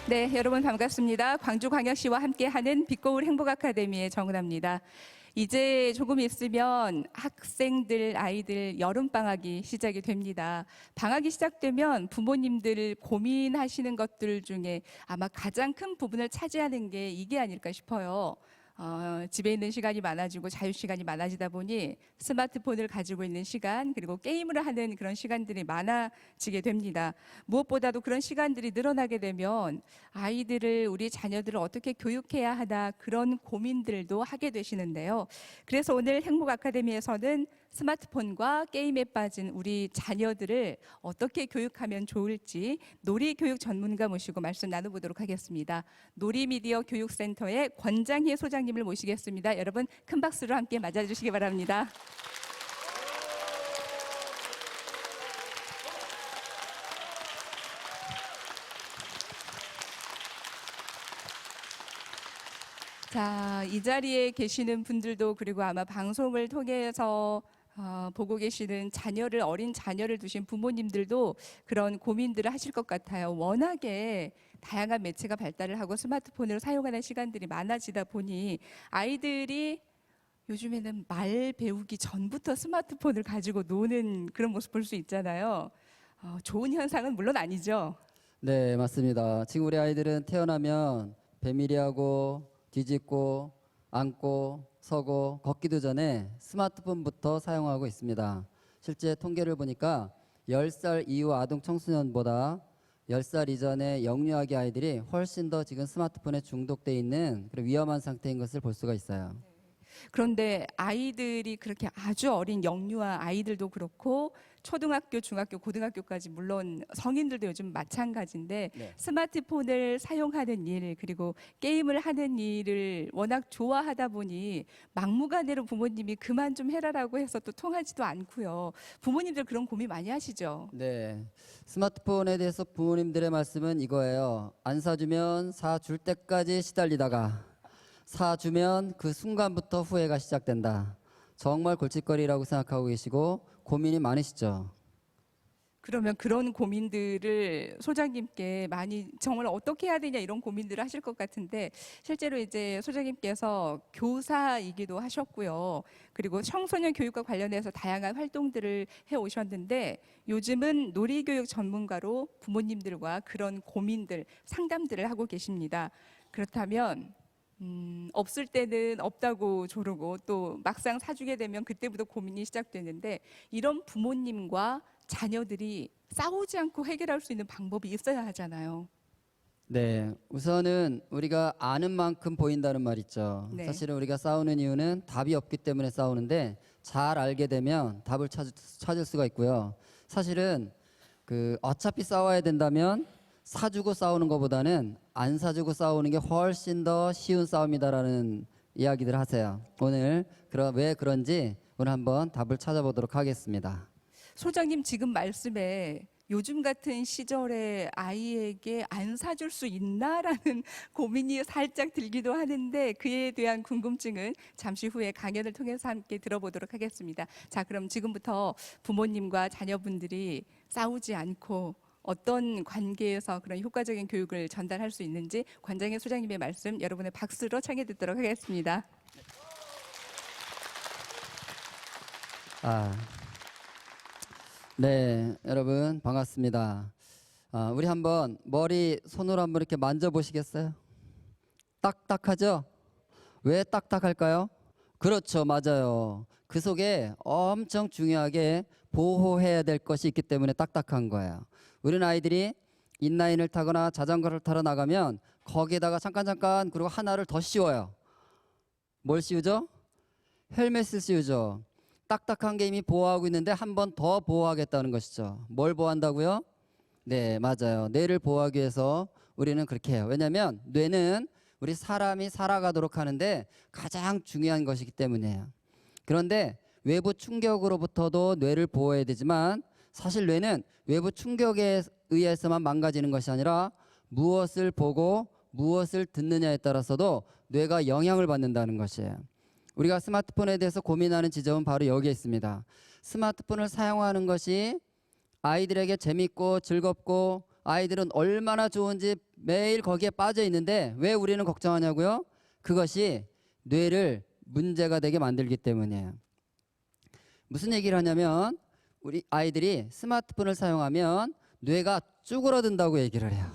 네, 여러분 반갑습니다. 광주광역시와 함께하는 빛고울 행복아카데미의 정은아입니다. 이제 조금 있으면 학생들, 아이들 여름방학이 시작이 됩니다. 방학이 시작되면 부모님들 고민하시는 것들 중에 아마 가장 큰 부분을 차지하는 게 이게 아닐까 싶어요. 집에 있는 시간이 많아지고 자유시간이 많아지다 보니 스마트폰을 가지고 있는 시간, 그리고 게임을 하는 그런 시간들이 많아지게 됩니다. 무엇보다도 그런 시간들이 늘어나게 되면 아이들을, 우리 자녀들을 어떻게 교육해야 하나, 그런 고민들도 하게 되시는데요. 그래서 오늘 행복 아카데미에서는 스마트폰과 게임에 빠진 우리 자녀들을 어떻게 교육하면 좋을지 놀이교육 전문가 모시고 말씀 나눠보도록 하겠습니다. 놀이미디어 교육센터의 권장희 소장님을 모시겠습니다. 여러분 큰 박수로 함께 맞아주시기 바랍니다. 자, 이 자리에 계시는 분들도, 그리고 아마 방송을 통해서 보고 계시는 자녀를, 어린 자녀를 두신 부모님들도 그런 고민들을 하실 것 같아요. 워낙에 다양한 매체가 발달을 하고 스마트폰을 사용하는 시간들이 많아지다 보니 아이들이 요즘에는 말 배우기 전부터 스마트폰을 가지고 노는 그런 모습 볼 수 있잖아요. 좋은 현상은 물론 아니죠. 네, 맞습니다. 지금 우리 아이들은 태어나면 배밀이하고 뒤집고 앉고 서고 걷기도 전에 스마트폰부터 사용하고 있습니다. 실제 통계를 보니까 10살 이후 아동 청소년보다 10살 이전의 영유아기 아이들이 훨씬 더 지금 스마트폰에 중독돼 있는 그런 위험한 상태인 것을 볼 수가 있어요. 그런데 아이들이 그렇게 아주 어린 영유아 아이들도 그렇고 초등학교, 중학교, 고등학교까지, 물론 성인들도 요즘 마찬가지인데 네. 스마트폰을 사용하는 일, 그리고 게임을 하는 일을 워낙 좋아하다 보니 막무가내로 부모님이 그만 좀 해라라고 해서 또 통하지도 않고요. 부모님들 그런 고민 많이 하시죠? 네, 스마트폰에 대해서 부모님들의 말씀은 이거예요. 안 사주면 사줄 때까지 시달리다가 사주면 그 순간부터 후회가 시작된다. 정말 골칫거리라고 생각하고 계시고 고민이 많으시죠? 그러면 그런 고민들을 소장님께 많이, 정말 어떻게 해야 되냐, 이런 고민들을 하실 것 같은데, 실제로 이제 소장님께서 교사이기도 하셨고요. 그리고 청소년 교육과 관련해서 다양한 활동들을 해 오셨는데, 요즘은 놀이교육 전문가로 부모님들과 그런 고민들, 상담들을 하고 계십니다. 그렇다면 없을 때는 없다고 조르고, 또 막상 사주게 되면 그때부터 고민이 시작되는데, 이런 부모님과 자녀들이 싸우지 않고 해결할 수 있는 방법이 있어야 하잖아요. 네, 우선은 우리가 아는 만큼 보인다는 말 있죠. 네. 사실은 우리가 싸우는 이유는 답이 없기 때문에 싸우는데 잘 알게 되면 답을 찾을 수가 있고요. 사실은 어차피 싸워야 된다면 사주고 싸우는 것보다는 안 사주고 싸우는 게 훨씬 더 쉬운 싸움이다라는 이야기들 하세요. 오늘 왜 그런지 오늘 한번 답을 찾아보도록 하겠습니다. 소장님 지금 말씀에 요즘 같은 시절에 아이에게 안 사줄 수 있나라는 고민이 살짝 들기도 하는데, 그에 대한 궁금증은 잠시 후에 강연을 통해서 함께 들어보도록 하겠습니다. 자, 그럼 지금부터 부모님과 자녀분들이 싸우지 않고 어떤 관계에서 그런 효과적인 교육을 전달할 수 있는지 권장희 소장님의 말씀 여러분의 박수로 청해 듣도록 하겠습니다. 네, 여러분 반갑습니다. 우리 한번 머리 손으로 한번 이렇게 만져보시겠어요? 딱딱하죠? 왜 딱딱할까요? 그렇죠, 맞아요. 그 속에 엄청 중요하게 보호해야 될 것이 있기 때문에 딱딱한 거예요. 우리는 아이들이 인라인을 타거나 자전거를 타러 나가면 거기에다가 잠깐 그리고 하나를 더 씌워요. 뭘 씌우죠? 헬멧을 씌우죠. 딱딱한 게 이미 보호하고 있는데 한 번 더 보호하겠다는 것이죠. 뭘 보호한다고요? 네, 맞아요. 뇌를 보호하기 위해서 우리는 그렇게 해요. 왜냐하면 뇌는 우리 사람이 살아가도록 하는데 가장 중요한 것이기 때문이에요. 그런데 외부 충격으로부터도 뇌를 보호해야 되지만, 사실 뇌는 외부 충격에 의해서만 망가지는 것이 아니라 무엇을 보고 무엇을 듣느냐에 따라서도 뇌가 영향을 받는다는 것이에요. 우리가 스마트폰에 대해서 고민하는 지점은 바로 여기에 있습니다. 스마트폰을 사용하는 것이 아이들에게 재밌고 즐겁고 아이들은 얼마나 좋은지 매일 거기에 빠져 있는데 왜 우리는 걱정하냐고요? 그것이 뇌를 문제가 되게 만들기 때문이에요. 무슨 얘기를 하냐면 우리 아이들이 스마트폰을 사용하면 뇌가 쭈그러든다고 얘기를 해요.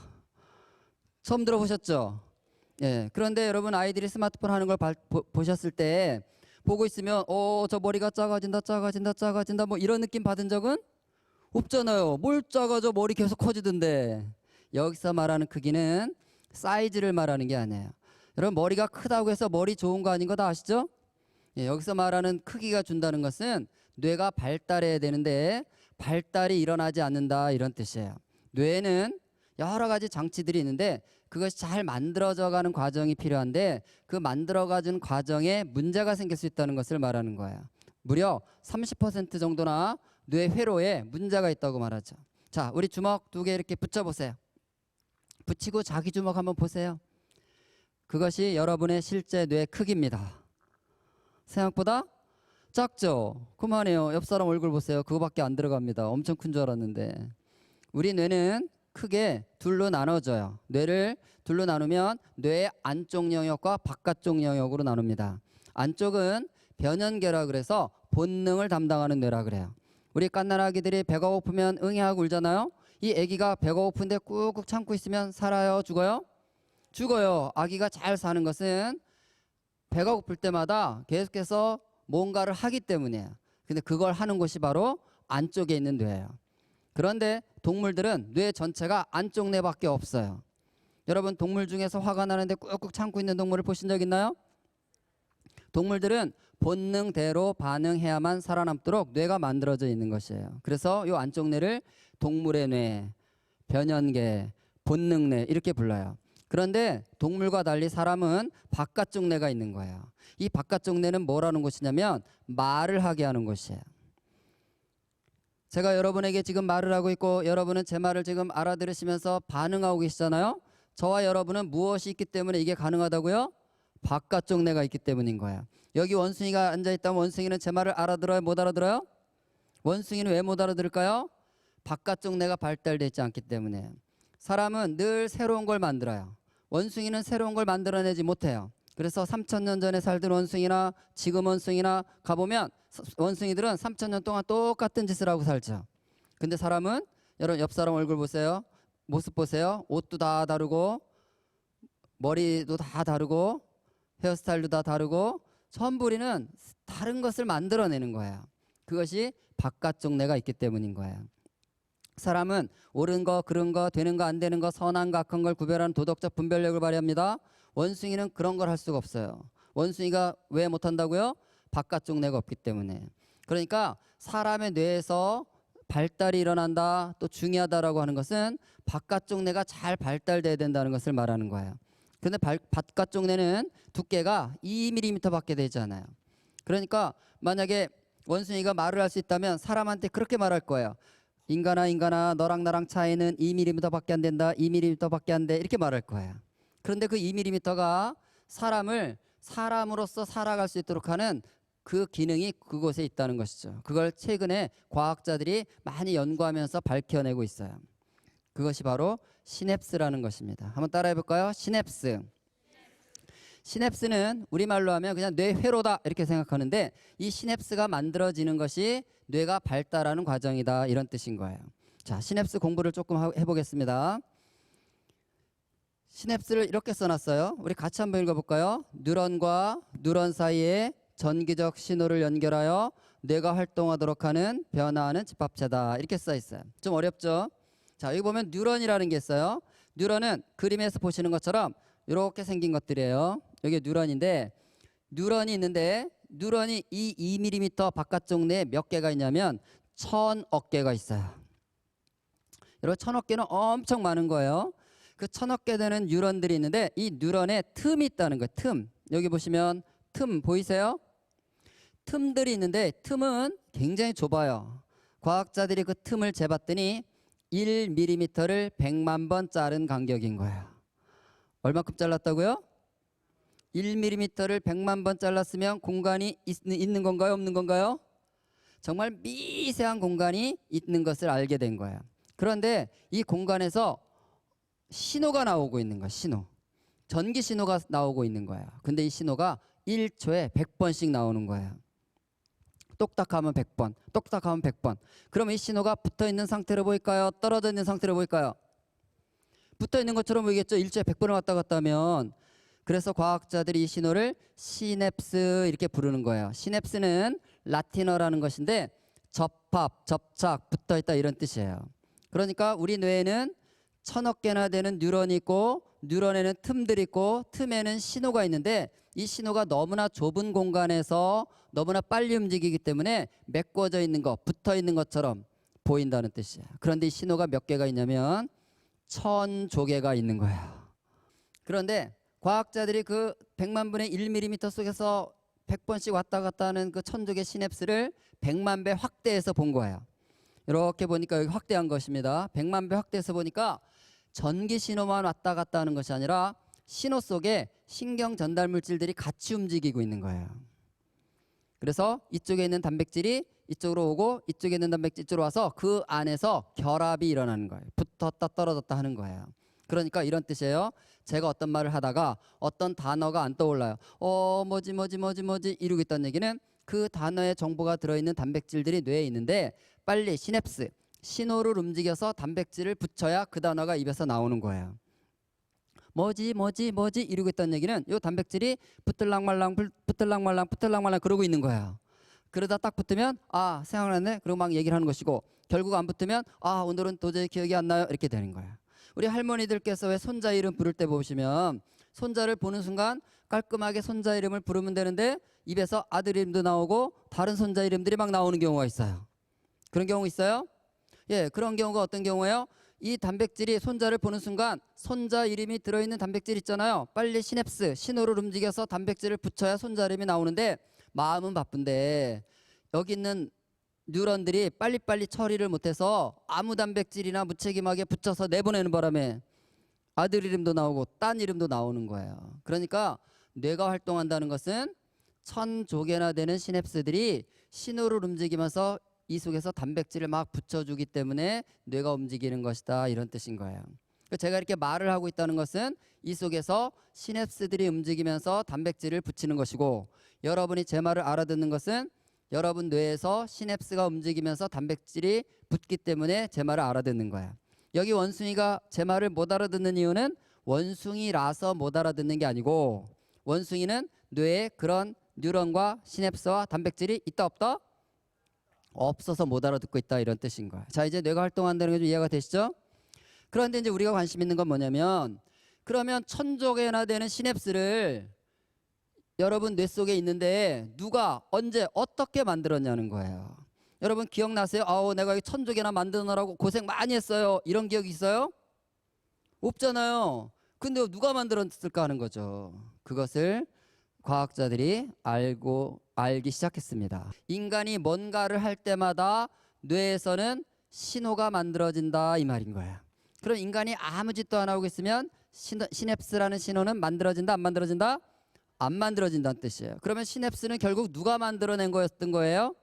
처음 들어보셨죠? 예. 그런데 여러분 아이들이 스마트폰 하는 걸 보셨을 때 보고 있으면 저 머리가 작아진다 뭐 이런 느낌 받은 적은 없잖아요. 뭘 작아져, 머리 계속 커지던데. 여기서 말하는 크기는 사이즈를 말하는 게 아니에요. 여러분 머리가 크다고 해서 머리 좋은 거 아닌 거 다 아시죠? 예, 여기서 말하는 크기가 준다는 것은 뇌가 발달해야 되는데 발달이 일어나지 않는다 이런 뜻이에요. 뇌에는 여러 가지 장치들이 있는데 그것이 잘 만들어져 가는 과정이 필요한데 그 만들어가는 과정에 문제가 생길 수 있다는 것을 말하는 거예요. 무려 30% 정도나 뇌 회로에 문제가 있다고 말하죠. 자, 우리 주먹 2개 이렇게 붙여보세요. 붙이고 자기 주먹 한번 보세요. 그것이 여러분의 실제 뇌 크기입니다. 생각보다 작죠? 그만해요. 옆 사람 얼굴 보세요. 그거밖에 안 들어갑니다. 엄청 큰 줄 알았는데. 우리 뇌는 크게 둘로 나눠져요. 뇌를 둘로 나누면 뇌의 안쪽 영역과 바깥쪽 영역으로 나눕니다. 안쪽은 변연계라 그래서 본능을 담당하는 뇌라 그래요. 우리 갓난아기들이 배가 고프면 응애 하고 울잖아요. 이 아기가 배가 고픈데 꾹꾹 참고 있으면 살아요? 죽어요? 죽어요. 아기가 잘 사는 것은 배가 고플 때마다 계속해서 뭔가를 하기 때문이에요. 근데 그걸 하는 곳이 바로 안쪽에 있는 뇌예요. 그런데 동물들은 뇌 전체가 안쪽 뇌밖에 없어요. 여러분 동물 중에서 화가 나는데 꾹꾹 참고 있는 동물을 보신 적 있나요? 동물들은 본능대로 반응해야만 살아남도록 뇌가 만들어져 있는 것이에요. 그래서 이 안쪽 뇌를 동물의 뇌, 변연계, 본능뇌 이렇게 불러요. 그런데 동물과 달리 사람은 바깥쪽 뇌가 있는 거예요. 이 바깥쪽 뇌는 뭐라는 곳이냐면 말을 하게 하는 곳이에요. 제가 여러분에게 지금 말을 하고 있고 여러분은 제 말을 지금 알아들으시면서 반응하고 계시잖아요. 저와 여러분은 무엇이 있기 때문에 이게 가능하다고요? 바깥쪽 뇌가 있기 때문인 거예요. 여기 원숭이가 앉아있다면 원숭이는 제 말을 알아들어요? 못 알아들어요? 원숭이는 왜 못 알아들을까요? 바깥쪽 뇌가 발달되어 있지 않기 때문에. 사람은 늘 새로운 걸 만들어요. 원숭이는 새로운 걸 만들어내지 못해요. 그래서 3,000년 전에 살던 원숭이나 지금 원숭이나 가보면 원숭이들은 3,000년 동안 똑같은 짓을 하고 살죠. 근데 사람은 여러분 옆 사람 얼굴 보세요. 모습 보세요. 옷도 다 다르고 머리도 다 다르고 헤어스타일도 다 다르고 전부 우리는 다른 것을 만들어내는 거예요. 그것이 바깥쪽 뇌가 있기 때문인 거예요. 사람은 옳은 거, 그른 거, 되는 거, 안 되는 거, 선한 거, 악한 걸 구별하는 도덕적 분별력을 발휘합니다. 원숭이는 그런 걸 할 수가 없어요. 원숭이가 왜 못한다고요? 바깥쪽 뇌가 없기 때문에. 그러니까 사람의 뇌에서 발달이 일어난다, 또 중요하다라고 하는 것은 바깥쪽 뇌가 잘 발달돼야 된다는 것을 말하는 거예요. 그런데 바깥쪽 뇌는 두께가 2mm밖에 되지 않아요. 그러니까 만약에 원숭이가 말을 할 수 있다면 사람한테 그렇게 말할 거예요. 인간아 너랑 나랑 차이는 2mm밖에 안 된다. 2mm밖에 안 돼. 이렇게 말할 거예요. 그런데 그 2mm가 사람을 사람으로서 살아갈 수 있도록 하는 그 기능이 그곳에 있다는 것이죠. 그걸 최근에 과학자들이 많이 연구하면서 밝혀내고 있어요. 그것이 바로 시냅스라는 것입니다. 한번 따라해 볼까요? 시냅스. 시냅스는 우리말로 하면 그냥 뇌회로다 이렇게 생각하는데 이 시냅스가 만들어지는 것이 뇌가 발달하는 과정이다 이런 뜻인 거예요. 자, 시냅스 공부를 조금 해보겠습니다. 시냅스를 이렇게 써놨어요. 우리 같이 한번 읽어볼까요? 뉴런과 뉴런 사이에 전기적 신호를 연결하여 뇌가 활동하도록 하는 변화하는 집합체다 이렇게 써 있어요. 좀 어렵죠? 자, 여기 보면 뉴런이라는 게 있어요. 뉴런은 그림에서 보시는 것처럼 이렇게 생긴 것들이에요. 여기 뉴런인데 뉴런이 있는데 뉴런이 이 2mm 바깥쪽 내에 몇 개가 있냐면 1,000억 개가 있어요. 여러분 1,000억 개는 엄청 많은 거예요. 그 1,000억 개 되는 뉴런들이 있는데 이 뉴런에 틈이 있다는 거예요. 틈. 여기 보시면 틈 보이세요? 틈들이 있는데 틈은 굉장히 좁아요. 과학자들이 그 틈을 재봤더니 1mm를 100만 번 자른 간격인 거예요. 얼마큼 잘랐다고요? 1mm를 100만 번 잘랐으면 공간이 있는 건가요? 없는 건가요? 정말 미세한 공간이 있는 것을 알게 된 거예요. 그런데 이 공간에서 신호가 나오고 있는 거야. 신호. 전기 신호가 나오고 있는 거예요. 근데 이 신호가 1초에 100번씩 나오는 거예요. 똑딱하면 100번, 똑딱하면 100번. 그럼 이 신호가 붙어 있는 상태로 보일까요? 떨어져 있는 상태로 보일까요? 붙어 있는 것처럼 보이겠죠? 1초에 100번을 왔다 갔다 하면. 그래서 과학자들이 이 신호를 시냅스 이렇게 부르는 거예요. 시냅스는 라틴어라는 것인데 접합, 접착, 붙어 있다 이런 뜻이에요. 그러니까 우리 뇌에는 1000억 개나 되는 뉴런이 있고 뉴런에는 틈들이 있고 틈에는 신호가 있는데 이 신호가 너무나 좁은 공간에서 너무나 빨리 움직이기 때문에 메꿔져 있는 것, 붙어 있는 것처럼 보인다는 뜻이에요. 그런데 이 신호가 몇 개가 있냐면 1000조개가 있는 거예요. 그런데 과학자들이 그 100만 분의 1mm 속에서 100번씩 왔다 갔다 하는 그 1000조개 시냅스를 100만 배 확대해서 본 거예요. 이렇게 보니까 여기 확대한 것입니다. 100만 배 확대해서 보니까 전기 신호만 왔다 갔다 하는 것이 아니라 신호 속에 신경 전달 물질들이 같이 움직이고 있는 거예요. 그래서 이쪽에 있는 단백질이 이쪽으로 오고 이쪽에 있는 단백질 이쪽으로 와서 그 안에서 결합이 일어나는 거예요. 붙었다 떨어졌다 하는 거예요. 그러니까 이런 뜻이에요. 제가 어떤 말을 하다가 어떤 단어가 안 떠올라요. 뭐지 이러고 있다는 얘기는 그 단어의 정보가 들어있는 단백질들이 뇌에 있는데 빨리 시냅스, 신호를 움직여서 단백질을 붙여야 그 단어가 입에서 나오는 거예요. 뭐지 이러고 있다는 얘기는 이 단백질이 붙을랑말랑 그러고 있는 거예요. 그러다 딱 붙으면 아 생각났네 그리고 막 얘기를 하는 것이고 결국 안 붙으면 아 오늘은 도저히 기억이 안 나요 이렇게 되는 거예요. 우리 할머니들께서 왜 손자 이름 부를 때 보시면 손자를 보는 순간 깔끔하게 손자 이름을 부르면 되는데 입에서 아들 이름도 나오고 다른 손자 이름들이 막 나오는 경우가 있어요. 그런 경우 있어요? 예, 그런 경우가 어떤 경우예요? 이 단백질이 손자를 보는 순간 손자 이름이 들어있는 단백질 있잖아요. 빨리 시냅스, 신호를 움직여서 단백질을 붙여야 손자 이름이 나오는데 마음은 바쁜데 여기 있는 뉴런들이 빨리빨리 처리를 못해서 아무 단백질이나 무책임하게 붙여서 내보내는 바람에 아들 이름도 나오고 딴 이름도 나오는 거예요. 그러니까 뇌가 활동한다는 것은 1000조개나 되는 시냅스들이 신호를 움직이면서 이 속에서 단백질을 막 붙여주기 때문에 뇌가 움직이는 것이다 이런 뜻인 거예요. 제가 이렇게 말을 하고 있다는 것은 이 속에서 시냅스들이 움직이면서 단백질을 붙이는 것이고 여러분이 제 말을 알아듣는 것은 여러분 뇌에서 시냅스가 움직이면서 단백질이 붙기 때문에 제 말을 알아듣는 거야. 여기 원숭이가 제 말을 못 알아듣는 이유는 원숭이라서 못 알아듣는 게 아니고 원숭이는 뇌에 그런 뉴런과 시냅스와 단백질이 있다 없다? 없어서 못 알아듣고 있다 이런 뜻인 거야. 자 이제 뇌가 활동한다는 게 좀 이해가 되시죠? 그런데 이제 우리가 관심 있는 건 뭐냐면 그러면 1000조개나 되는 시냅스를 여러분 뇌 속에 있는데 누가 언제 어떻게 만들었냐는 거예요. 여러분 기억나세요? 내가 이 1000조개나 만드느라고 고생 많이 했어요. 이런 기억이 있어요? 없잖아요. 근데 누가 만들었을까 하는 거죠. 그것을 과학자들이 알기 시작했습니다. 인간이 뭔가를 할 때마다 뇌에서는 신호가 만들어진다 이 말인 거야. 그럼 인간이 아무 짓도 안 하고 있으면 시냅스라는 신호는 만들어진다 안 만들어진다? 안 만들어진다는 뜻이에요. 그러면 시냅스는 결국 누가 만들어낸 거였던 거예요?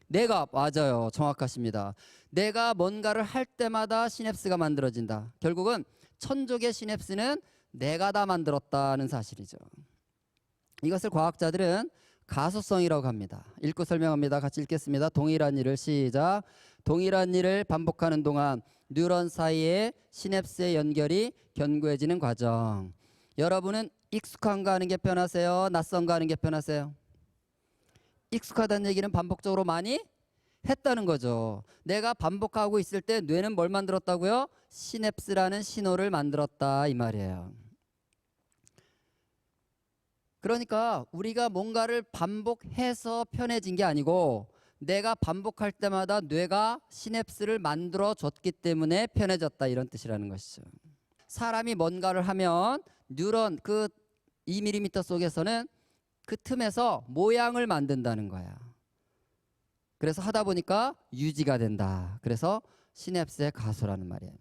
내가 맞아요. 정확하십니다. 내가 뭔가를 할 때마다 시냅스가 만들어진다. 결국은 1000조개 시냅스는 내가 다 만들었다는 사실이죠. 이것을 과학자들은 가소성이라고 합니다. 읽고 설명합니다. 같이 읽겠습니다. 동일한 일을 시작. 동일한 일을 반복하는 동안 뉴런 사이의 시냅스의 연결이 견고해지는 과정. 여러분은 익숙한 거 하는 게 편하세요? 낯선 거 하는 게 편하세요? 익숙하다는 얘기는 반복적으로 많이 했다는 거죠. 내가 반복하고 있을 때 뇌는 뭘 만들었다고요? 시냅스라는 신호를 만들었다 이 말이에요. 그러니까 우리가 뭔가를 반복해서 편해진 게 아니고 내가 반복할 때마다 뇌가 시냅스를 만들어 줬기 때문에 편해졌다 이런 뜻이라는 것이죠. 사람이 뭔가를 하면 뉴런 그 2mm 속에서는 그 틈에서 모양을 만든다는 거야. 그래서 하다 보니까 유지가 된다. 그래서 시냅스의 가소라는 말이에요.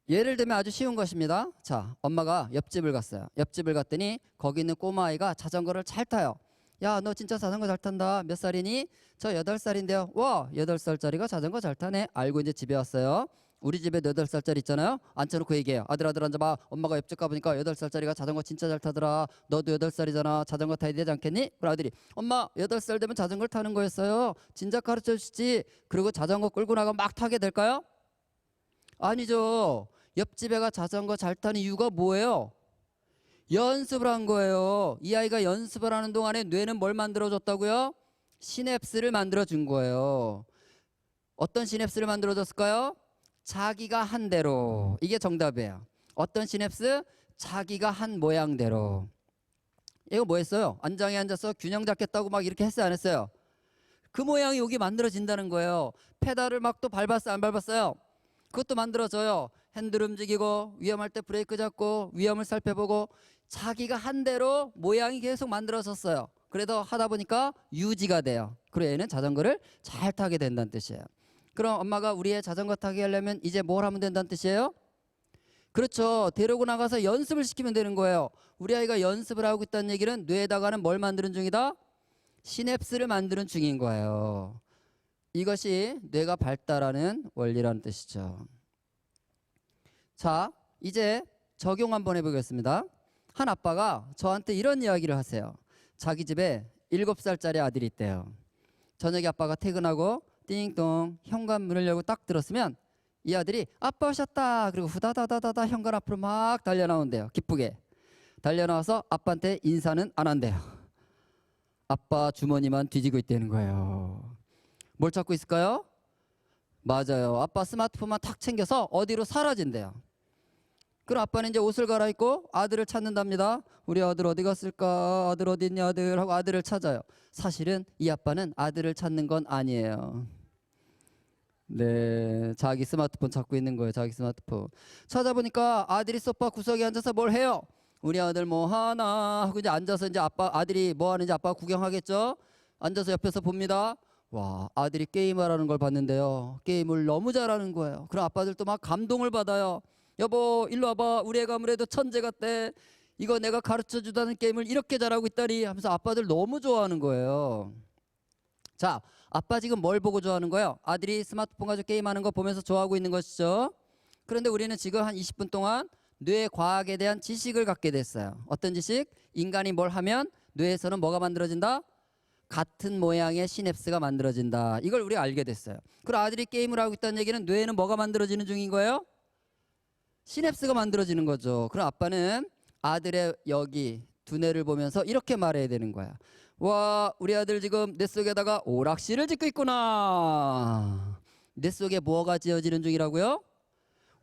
예를 들면 아주 쉬운 것입니다. 자, 엄마가 옆집을 갔어요. 옆집을 갔더니 거기 있는 꼬마아이가 자전거를 잘 타요. 야, 너 진짜 자전거 잘 탄다. 몇 살이니? 저 8살인데요. 와, 8살짜리가 자전거 잘 타네. 알고 이제 집에 왔어요. 우리 집에 8살짜리 있잖아요. 앉혀놓고 얘기해요. 아들 앉아봐. 엄마가 옆집 가보니까 8살짜리가 자전거 진짜 잘 타더라. 너도 8살이잖아. 자전거 타야 되지 않겠니? 그럼 아들이 엄마 8살 되면 자전거를 타는 거였어요. 진작 가르쳐 주시지. 그리고 자전거 끌고 나가 막 타게 될까요? 아니죠. 옆집 애가 자전거 잘 타는 이유가 뭐예요? 연습을 한 거예요. 이 아이가 연습을 하는 동안에 뇌는 뭘 만들어줬다고요? 시냅스를 만들어준 거예요. 어떤 시냅스를 만들어줬을까요? 자기가 한 대로. 이게 정답이에요. 어떤 시냅스? 자기가 한 모양대로. 이거 뭐 했어요? 안장에 앉아서 균형 잡겠다고 막 이렇게 했어요, 안 했어요? 그 모양이 여기 만들어진다는 거예요. 페달을 막 또 밟았어요, 안 밟았어요? 그것도 만들어져요. 핸들 움직이고 위험할 때 브레이크 잡고 위험을 살펴보고 자기가 한 대로 모양이 계속 만들어졌어요. 그래도 하다 보니까 유지가 돼요. 그리고 얘는 자전거를 잘 타게 된다는 뜻이에요. 그럼 엄마가 우리 애 자전거 타게 하려면 이제 뭘 하면 된다는 뜻이에요? 그렇죠. 데리고 나가서 연습을 시키면 되는 거예요. 우리 아이가 연습을 하고 있다는 얘기는 뇌에다가는 뭘 만드는 중이다? 시냅스를 만드는 중인 거예요. 이것이 뇌가 발달하는 원리라는 뜻이죠. 자, 이제 적용 한번 해보겠습니다. 한 아빠가 저한테 이런 이야기를 하세요. 자기 집에 7살짜리 아들이 있대요. 저녁에 아빠가 퇴근하고 띵동 현관문을 열고 딱 들었으면 이 아들이 아빠 오셨다. 그리고 후다다다다다 현관 앞으로 막 달려나온대요. 기쁘게. 달려나와서 아빠한테 인사는 안 한대요. 아빠 주머니만 뒤지고 있다는 거예요. 뭘 찾고 있을까요? 맞아요. 아빠 스마트폰만 탁 챙겨서 어디로 사라진대요. 그럼 아빠는 이제 옷을 갈아입고 아들을 찾는답니다. 우리 아들 어디 갔을까? 아들 어디 있냐 아들 하고 아들을 찾아요. 사실은 이 아빠는 아들을 찾는 건 아니에요. 네, 자기 스마트폰 찾고 있는 거예요. 자기 스마트폰. 찾아보니까 아들이 소파 구석에 앉아서 뭘 해요? 우리 아들 뭐 하나 하고 이제 앉아서 이제 아들이 뭐 하는지 아빠가 구경하겠죠? 앉아서 옆에서 봅니다. 와, 아들이 게임을 하는 걸 봤는데요. 게임을 너무 잘하는 거예요. 그럼 아빠들도 막 감동을 받아요. 여보, 일로 와봐. 우리 애가 아무래도 천재 같대. 이거 내가 가르쳐 주다는 게임을 이렇게 잘하고 있다니 하면서 아빠들 너무 좋아하는 거예요. 자, 아빠 지금 뭘 보고 좋아하는 거예요? 아들이 스마트폰 가지고 게임하는 거 보면서 좋아하고 있는 것이죠. 그런데 우리는 지금 한 20분 동안 뇌 과학에 대한 지식을 갖게 됐어요. 어떤 지식? 인간이 뭘 하면 뇌에서는 뭐가 만들어진다? 같은 모양의 시냅스가 만들어진다. 이걸 우리가 알게 됐어요. 그럼 아들이 게임을 하고 있다는 얘기는 뇌에는 뭐가 만들어지는 중인 거예요? 시냅스가 만들어지는 거죠. 그럼 아빠는 아들의 여기 두뇌를 보면서 이렇게 말해야 되는 거야. 와, 우리 아들 지금 뇌 속에다가 오락실을 짓고 있구나. 뇌 속에 뭐가 지어지는 중이라고요?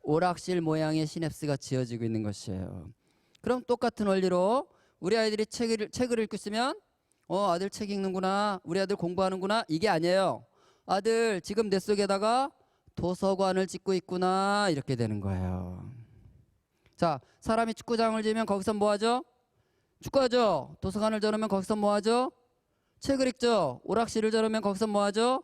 오락실 모양의 시냅스가 지어지고 있는 것이에요. 그럼 똑같은 원리로 우리 아이들이 책을 읽고 있으면 아들 책 읽는구나. 우리 아들 공부하는구나. 이게 아니에요. 아들 지금 뇌 속에다가 도서관을 짓고 있구나. 이렇게 되는 거예요. 자, 사람이 축구장을 지으면 거기서 뭐 하죠? 축구하죠. 도서관을 저으면 거기서 뭐 하죠? 책을 읽죠. 오락실을 저으면 거기서 뭐 하죠?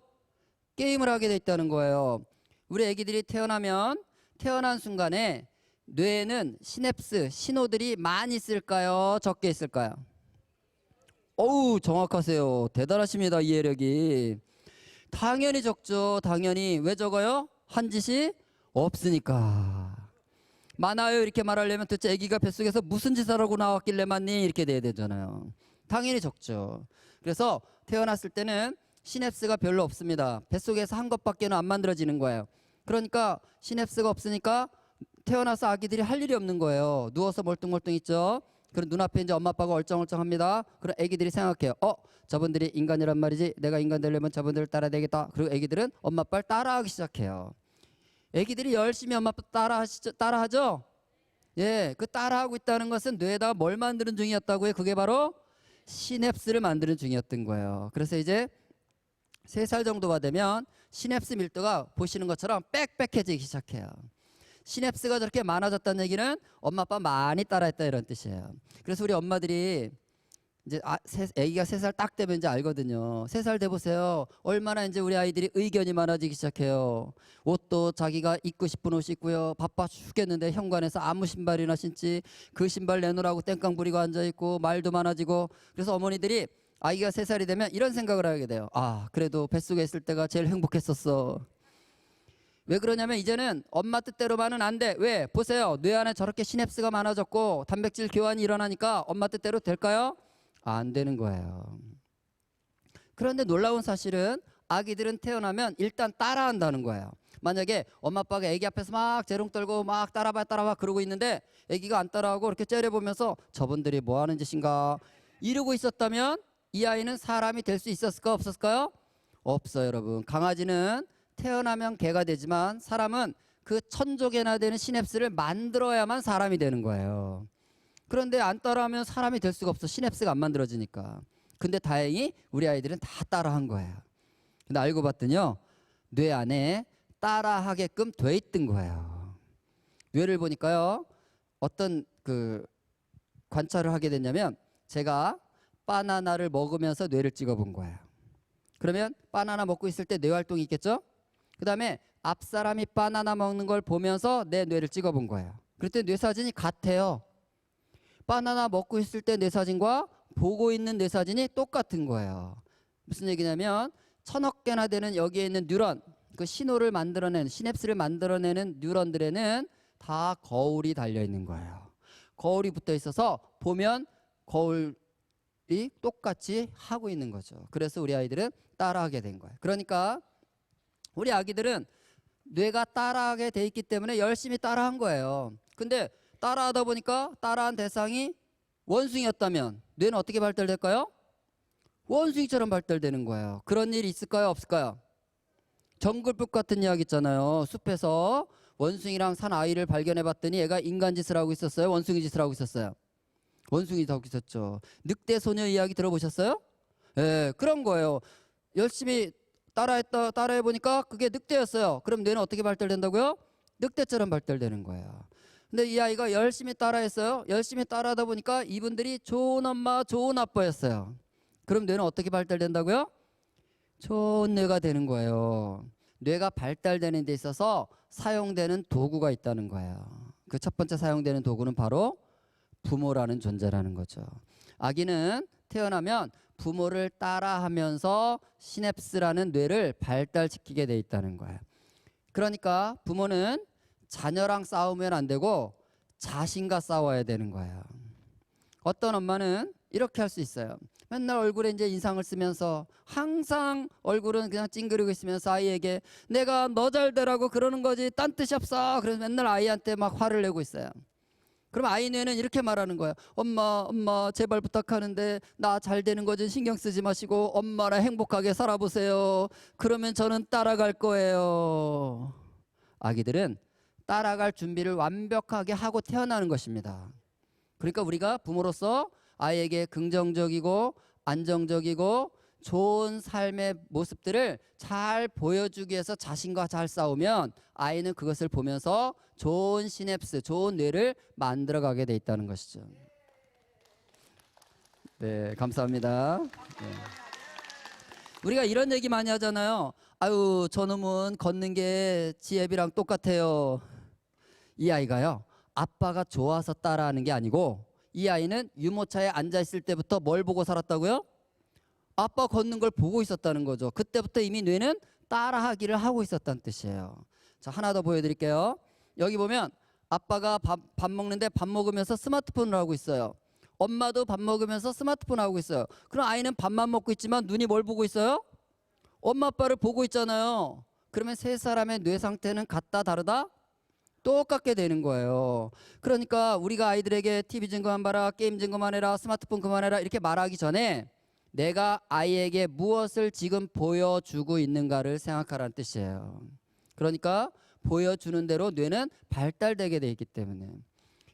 게임을 하게 돼 있다는 거예요. 우리 애기들이 태어난 순간에 뇌에는 시냅스, 신호들이 많이 있을까요? 적게 있을까요? 어우, 정확하세요. 대단하십니다. 이해력이. 당연히 적죠. 당연히. 왜 적어요? 한 짓이 없으니까. 많아요 이렇게 말하려면 도대체 아기가 뱃속에서 무슨 짓을 하고 나왔길래 많니? 이렇게 돼야 되잖아요. 당연히 적죠. 그래서 태어났을 때는 시냅스가 별로 없습니다. 뱃속에서 한 것밖에는 안 만들어지는 거예요. 그러니까 시냅스가 없으니까 태어나서 아기들이 할 일이 없는 거예요. 누워서 멀뚱멀뚱 있죠. 그럼 눈앞에 이제 엄마 아빠가 얼쩡얼쩡합니다. 그럼 아기들이 생각해요. 저분들이 인간이란 말이지. 내가 인간 되려면 저분들을 따라야 되겠다. 그리고 아기들은 엄마 아빠를 따라하기 시작해요. 아기들이 열심히 엄마 아빠 따라하죠? 예, 그 따라하고 있다는 것은 뇌에다가 뭘 만드는 중이었다고요? 그게 바로 시냅스를 만드는 중이었던 거예요. 그래서 이제 3살 정도가 되면 시냅스 밀도가 보시는 것처럼 빽빽해지기 시작해요. 시냅스가 저렇게 많아졌다는 얘기는 엄마 아빠 많이 따라했다 이런 뜻이에요. 그래서 우리 엄마들이 이제 아기가 3살 딱 되면 이제 알거든요. 3살 돼 보세요. 얼마나 이제 우리 아이들이 의견이 많아지기 시작해요. 옷도 자기가 입고 싶은 옷 입고요. 바빠 죽겠는데 현관에서 아무 신발이나 신지 그 신발 내놓으라고 땡깡 부리고 앉아 있고 말도 많아지고. 그래서 어머니들이 아이가 3살이 되면 이런 생각을 하게 돼요. 그래도 뱃속에 있을 때가 제일 행복했었어. 왜 그러냐면 이제는 엄마 뜻대로만은 안 돼. 왜? 보세요. 뇌 안에 저렇게 시냅스가 많아졌고 단백질 교환이 일어나니까 엄마 뜻대로 될까요? 안 되는 거예요. 그런데 놀라운 사실은 아기들은 태어나면 일단 따라한다는 거예요. 만약에 엄마 아빠가 아기 앞에서 막 재롱 떨고 막 따라봐 그러고 있는데 아기가 안 따라하고 이렇게 째려보면서 저분들이 뭐 하는 짓인가 이러고 있었다면 이 아이는 사람이 될 수 있었을까 없었을까요? 없어요, 여러분. 강아지는 태어나면 개가 되지만 사람은 그 1000조 개나 되는 시냅스를 만들어야만 사람이 되는 거예요. 그런데 안 따라하면 사람이 될 수가 없어. 시냅스가 안 만들어지니까. 근데 다행히 우리 아이들은 다 따라한 거예요. 근데 알고 봤더니요, 뇌 안에 따라하게끔 돼 있던 거예요. 뇌를 보니까요, 어떤 그 관찰을 하게 됐냐면 제가 바나나를 먹으면서 뇌를 찍어본 거예요. 그러면 바나나 먹고 있을 때 뇌 활동이 있겠죠? 그 다음에 앞 사람이 바나나 먹는 걸 보면서 내 뇌를 찍어본 거예요. 그랬더니 뇌 사진이 같아요. 바나나 먹고 있을 때 뇌 사진과 보고 있는 뇌 사진이 똑같은 거예요. 무슨 얘기냐면 1000억 개나 되는 여기에 있는 뉴런, 그 신호를 만들어내는 시냅스를 만들어내는 뉴런들에는 다 거울이 달려 있는 거예요. 거울이 붙어 있어서 보면 거울이 똑같이 하고 있는 거죠. 그래서 우리 아이들은 따라하게 된 거예요. 그러니까 우리 아기들은 뇌가 따라하게 돼 있기 때문에 열심히 따라한 거예요. 근데 따라하다 보니까 따라한 대상이 원숭이였다면 뇌는 어떻게 발달될까요? 원숭이처럼 발달되는 거예요. 그런 일이 있을까요? 없을까요? 정글북 같은 이야기 있잖아요. 숲에서 원숭이랑 산 아이를 발견해 봤더니 얘가 인간 짓을 하고 있었어요? 원숭이 짓을 하고 있었어요? 원숭이 하고 있었죠. 늑대 소녀 이야기 들어보셨어요? 예, 그런 거예요. 열심히 따라해 보니까 그게 늑대였어요. 그럼 뇌는 어떻게 발달된다고요? 늑대처럼 발달되는 거예요. 근데 이 아이가 열심히 따라했어요. 열심히 따라하다 보니까 이분들이 좋은 엄마, 좋은 아빠였어요. 그럼 뇌는 어떻게 발달된다고요? 좋은 뇌가 되는 거예요. 뇌가 발달되는 데 있어서 사용되는 도구가 있다는 거예요. 그 첫 번째 사용되는 도구는 바로 부모라는 존재라는 거죠. 아기는 태어나면 부모를 따라하면서 시냅스라는 뇌를 발달시키게 돼 있다는 거예요. 그러니까 부모는 자녀랑 싸우면 안 되고 자신과 싸워야 되는 거예요. 어떤 엄마는 이렇게 할 수 있어요. 맨날 얼굴에 이제 인상을 쓰면서 항상 얼굴은 그냥 찡그리고 있으면서 아이에게 내가 너 잘 되라고 그러는 거지 딴 뜻이 없어. 그래서 맨날 아이한테 막 화를 내고 있어요. 그럼 아이 뇌는 이렇게 말하는 거예요. 엄마 제발 부탁하는데 나 잘 되는 거 좀 신경 쓰지 마시고 엄마랑 행복하게 살아보세요. 그러면 저는 따라갈 거예요. 아기들은 따라갈 준비를 완벽하게 하고 태어나는 것입니다. 그러니까 우리가 부모로서 아이에게 긍정적이고 안정적이고 좋은 삶의 모습들을 잘 보여주기 위해서 자신과 잘 싸우면 아이는 그것을 보면서 좋은 시냅스, 좋은 뇌를 만들어가게 돼 있다는 것이죠. 네, 감사합니다. 네. 우리가 이런 얘기 많이 하잖아요. 아유, 저놈은 걷는 게 지혜비랑 똑같아요. 이 아이가요, 아빠가 좋아서 따라하는 게 아니고 이 아이는 유모차에 앉아있을 때부터 뭘 보고 살았다고요? 아빠 걷는 걸 보고 있었다는 거죠. 그때부터 이미 뇌는 따라하기를 하고 있었다는 뜻이에요. 자, 하나 더 보여드릴게요. 여기 보면 아빠가 밥 먹는데 밥 먹으면서 스마트폰을 하고 있어요. 엄마도 밥 먹으면서 스마트폰 하고 있어요. 그럼 아이는 밥만 먹고 있지만 눈이 뭘 보고 있어요? 엄마 아빠를 보고 있잖아요. 그러면 세 사람의 뇌 상태는 같다 다르다? 똑같게 되는 거예요. 그러니까 우리가 아이들에게 TV 좀 그만 봐라, 게임 좀 그만해라, 스마트폰 그만해라 이렇게 말하기 전에 내가 아이에게 무엇을 지금 보여주고 있는가를 생각하라는 뜻이에요. 그러니까 보여주는 대로 뇌는 발달되게 돼 있기 때문에.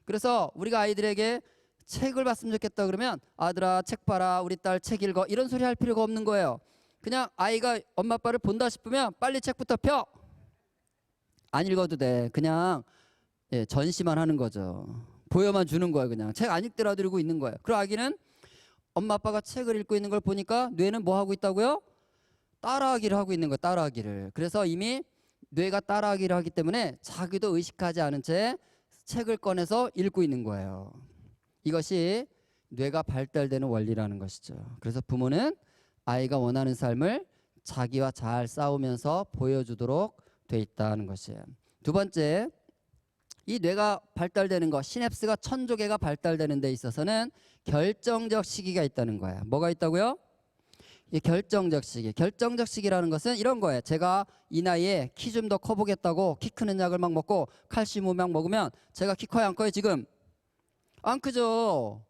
그래서 우리가 아이들에게 책을 봤으면 좋겠다 그러면 아들아 책 봐라, 우리 딸 책 읽어 이런 소리 할 필요가 없는 거예요. 그냥 아이가 엄마 아빠를 본다 싶으면 빨리 책부터 펴. 안 읽어도 돼. 그냥 전시만 하는 거죠. 보여만 주는 거예요. 그냥 책 안 읽더라도 이러고 있는 거예요. 그리고 아기는 엄마 아빠가 책을 읽고 있는 걸 보니까 뇌는 뭐 하고 있다고요? 따라하기를 하고 있는 거예요. 따라하기를. 그래서 이미 뇌가 따라하기를 하기 때문에 자기도 의식하지 않은 채 책을 꺼내서 읽고 있는 거예요. 이것이 뇌가 발달되는 원리라는 것이죠. 그래서 부모는 아이가 원하는 삶을 자기와 잘 싸우면서 보여주도록 돼 있다는 것이에요. 두 번째, 이 뇌가 발달되는 거, 시냅스가 천조개가 발달되는 데 있어서는 결정적 시기가 있다는 거예요. 뭐가 있다고요? 이 결정적 시기. 결정적 시기라는 것은 이런 거예요. 제가 이 나이에 키 좀 더 커보겠다고 키 크는 약을 막 먹고 칼슘 우막 먹으면 제가 키 커요, 안 커요? 지금 안 크죠.